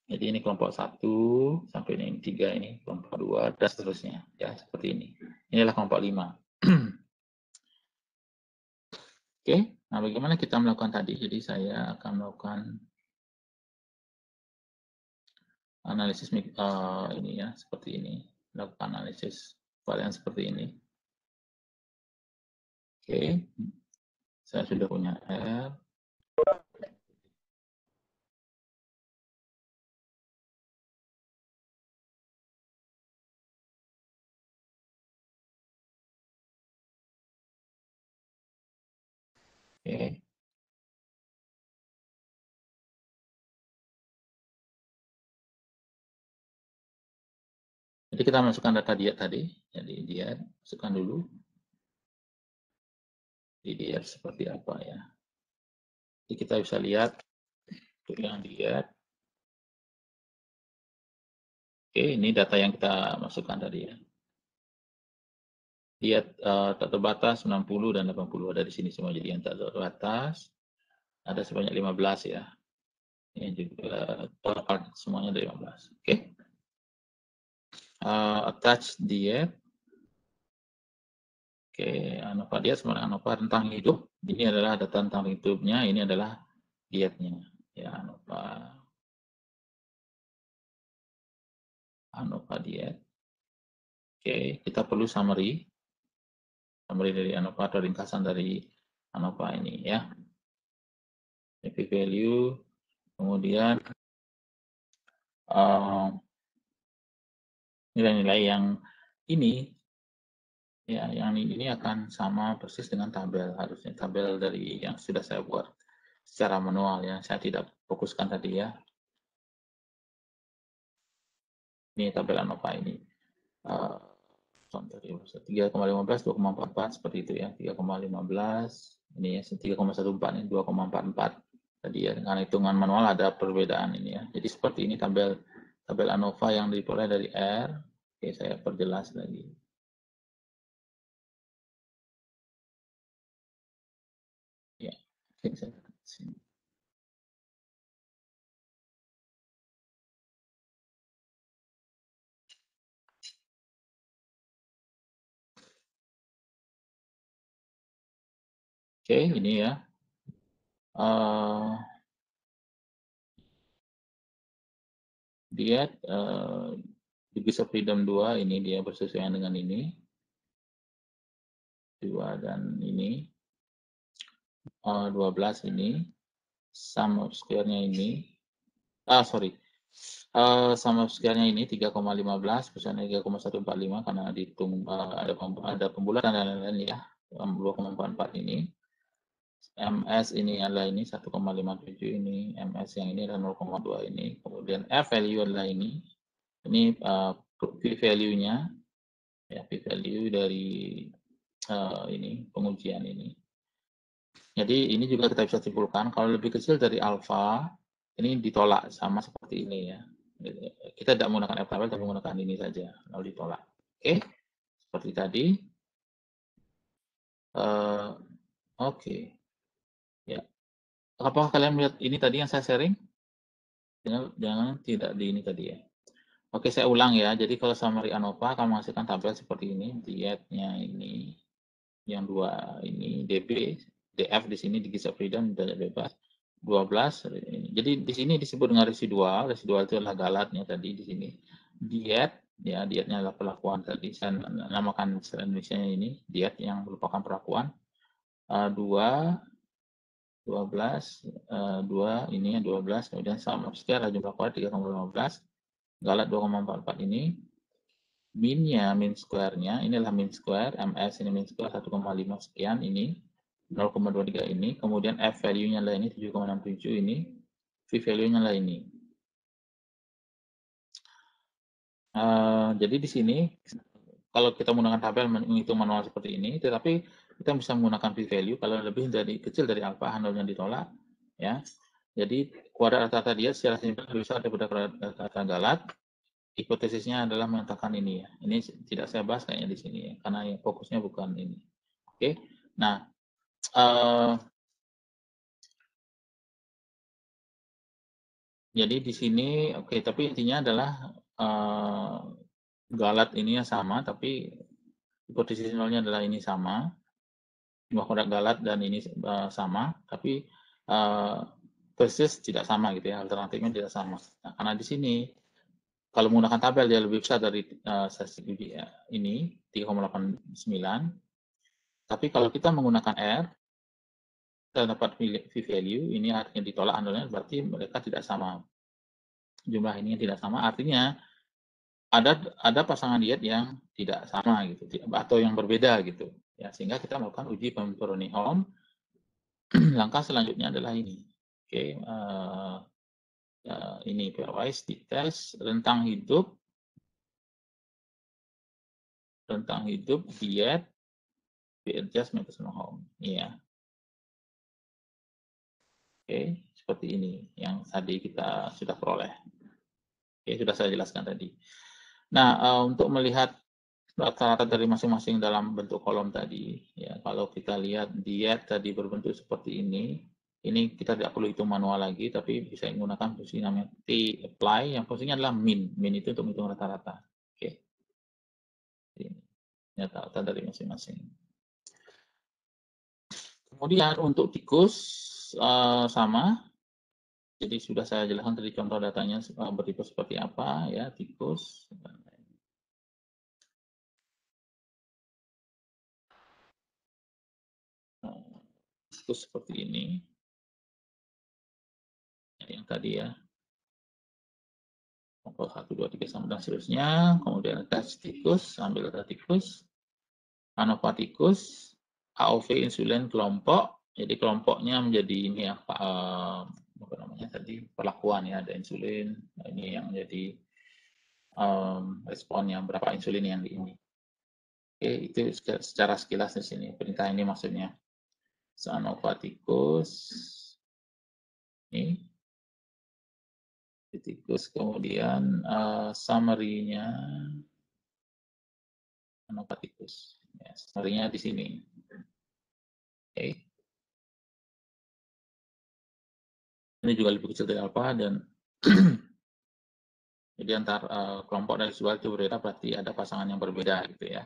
Speaker 1: Jadi ini kelompok 1 sampai dengan 3 ini, kelompok 2, dan seterusnya. Ya, seperti ini. Inilah kelompok 5. Oke, nah bagaimana kita melakukan tadi? Jadi saya akan melakukan analisis ini ya, seperti ini. Melakukan analisis varian seperti ini. Oke, saya sudah punya R. Oke. Jadi kita masukkan data diet tadi. Jadi diet, masukkan dulu. Di diet seperti apa ya. Jadi kita bisa lihat untuk yang diet. Oke, ini data yang kita masukkan tadi ya. Diet tak terbatas 90 dan 80 ada di sini semua. Jadi yang tak terbatas ada sebanyak 15 ya. Ini juga total semuanya ada 15. Oke. Attach diet. Oke, ANOVA diet sama ANOVA tentang hidup. Ini adalah data tentang hidupnya, ini adalah dietnya. Ya, ANOVA diet. Oke, kita perlu summary. Summary dari ANOVA atau ringkasan dari ANOVA ini ya. P value, kemudian nilai-nilai yang ini ya, yang ini akan sama persis dengan tabel, harusnya tabel dari yang sudah saya buat secara manual ya. Saya tidak fokuskan tadi ya. Ini tabel ANOVA ini. Contoh 3,15, 2,44 seperti itu ya. 3,15 ini ya, 3,14 ini 2,44 tadi ya. Dengan hitungan manual ada perbedaan ini ya. Jadi seperti ini tabel ANOVA yang diperoleh dari R. Oke, saya perjelas lagi. Ya, oke, saya sini. Oke, ini ya. Diet Degrees of Freedom 2 ini dia bersesuaian dengan ini. 2 dan ini. 12 ini. Sum of square-nya ini. Sorry. Sum of square-nya ini 3,15 persennya 3,145 karena dihitung ada pembulatan dan lain-lain ya. 2,44 ini. MS ini adalah ini 1,57 ini, MS yang ini adalah 0,2 ini. Kemudian F value adalah ini. Ini P value-nya ya, P value dari ini pengujian ini. Jadi ini juga kita bisa simpulkan kalau lebih kecil dari alfa ini ditolak sama seperti ini ya. Kita tidak menggunakan F tabel tapi menggunakan ini saja lalu ditolak. Oke, seperti tadi. Oke. Ya. Apakah kalian melihat ini tadi yang saya sharing? Jangan tidak di ini tadi ya. Oke, saya ulang ya. Jadi kalau summary ANOVA akan menghasilkan tabel seperti ini. Dietnya ini, yang 2 ini, DB, DF di sini, Degrees of Freedom, derajat bebas. 12. Jadi di sini disebut dengan residual. Residual itu adalah galatnya tadi di sini. Diet, ya dietnya adalah perlakuan tadi. Saya namakan istilah Indonesia ini diet yang merupakan perlakuan. 2, 12, 2 ini 12, kemudian sama sekian jumlah kuadrat 3,15. Galat 2,44 ini. Minnya, min square-nya, inilah min square, ms ini min square 1,5 sekian ini. 0,23 ini, kemudian F value-nya adalah ini 7,67 ini, V value-nya adalah ini. Jadi di sini kalau kita menggunakan tabel menghitung manual seperti ini, tetapi kita bisa menggunakan V value kalau lebih dari kecil dari alfa handle yang ditolak, ya. Jadi kuadrat rata-rata dia secara simpel lebih besar daripada kuadrat rata-rata galat. Hipotesisnya adalah mengatakan ini ya. Ini tidak saya bahas kayaknya di sini ya, karena yang fokusnya bukan ini. Oke. Nah, jadi di sini oke, tapi intinya adalah galat ini yang sama, tapi hipotesis nolnya adalah ini sama. Jumlah kuadrat galat dan ini sama, tapi persis tidak sama gitu ya, alternatifnya tidak sama. Nah, karena di sini kalau menggunakan tabel dia lebih besar dari statistik uji ini 3,89. Tapi kalau kita menggunakan R, kita dapat V value, ini artinya ditolak handle-nya, berarti mereka tidak sama. Jumlah ini tidak sama, artinya ada pasangan diet yang tidak sama gitu, atau yang berbeda gitu. Ya, sehingga kita melakukan uji pemurni Ohm. Langkah selanjutnya adalah ini. Oke, ini pairwise di tes rentang hidup diet adjust maximum Ohm. Iya. Oke, seperti ini yang tadi kita sudah peroleh. Oke, sudah saya jelaskan tadi. Nah, untuk melihat rata-rata dari masing-masing dalam bentuk kolom tadi, ya kalau kita lihat diet tadi berbentuk seperti ini kita tidak perlu hitung manual lagi, tapi bisa menggunakan fungsi namanya T apply, yang fungsinya adalah min. Min itu untuk menghitung rata-rata. Oke, ini rata-rata dari masing-masing. Kemudian untuk tikus sama, jadi sudah saya jelaskan tadi contoh datanya bertipe seperti apa ya tikus. Tikus seperti ini. Yang tadi ya. Pokok 1, 2, 3 sampai dan seterusnya. Kemudian tes tikus, ambil data tikus. ANOVA tikus, AOV insulin kelompok. Jadi kelompoknya menjadi ini ya, apa namanya tadi perlakuan ya, ada insulin. Ini yang jadi responnya berapa insulin yang di ini. Oke, itu secara sekilas di sini. Perintah ini maksudnya. ANOVA tikus. Ini tikus, kemudian summary-nya ANOVA tikus. Ya, summary-nya di sini. Oke. Ini juga lebih kecil dari alfa dan jadi antar kelompok dari sebuah itu berbeda, berarti ada pasangan yang berbeda gitu ya.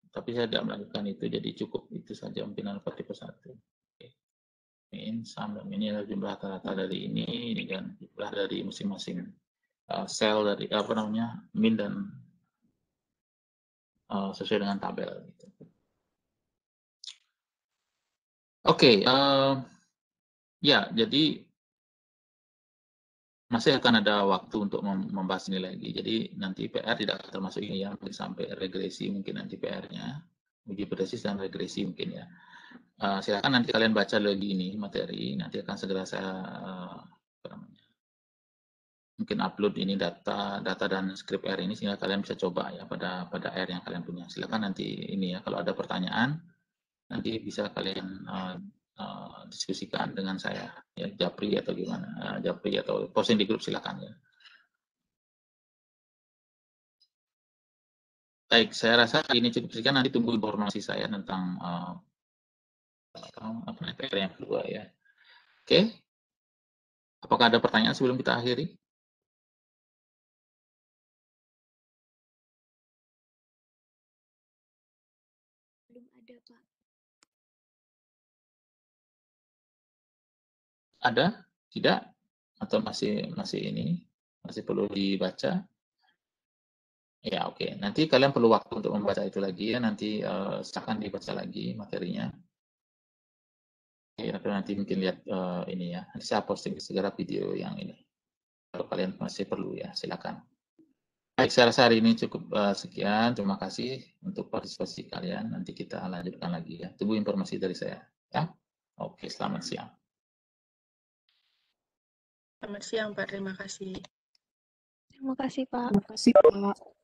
Speaker 1: Tapi saya tidak melakukan itu, jadi cukup itu saja mungkin alfa tipe 1. Oke. Min, sum, dan ini adalah jumlah rata-rata dari ini kan jumlah dari masing-masing sel dari apa namanya min dan sesuai dengan tabel. Gitu. Oke, ya jadi masih akan ada waktu untuk membahas ini lagi. Jadi nanti PR tidak akan termasuk ini ya, sampai regresi mungkin nanti PR-nya, uji hipotesis dan regresi mungkin ya. Silakan nanti kalian baca lagi ini materi, nanti akan segera saya mungkin upload ini data dan script R ini sehingga kalian bisa coba ya pada R yang kalian punya. Silakan nanti ini ya kalau ada pertanyaan nanti bisa kalian diskusikan dengan saya ya Japri atau gimana Japri atau posting di grup silakan ya. Baik, saya rasa ini cukup sekian, nanti tunggu informasi saya tentang PR yang kedua ya. Oke, apakah ada pertanyaan sebelum kita akhiri?
Speaker 2: Belum ada, Pak.
Speaker 1: Ada? Tidak? Atau masih ini? Masih perlu dibaca? Ya, oke. Nanti kalian perlu waktu untuk membaca itu lagi ya. Nanti silakan dibaca lagi materinya. Oke, atau nanti mungkin lihat ini ya. Nanti saya posting segera video yang ini. Kalau kalian masih perlu ya, silakan. Baik, saya rasa hari ini cukup sekian. Terima kasih untuk partisipasi kalian. Nanti kita lanjutkan lagi ya. Tunggu informasi dari saya. Ya. Oke, selamat siang.
Speaker 2: Selamat siang, Pak. Terima kasih.
Speaker 3: Terima kasih, Pak.
Speaker 4: Terima kasih, Pak.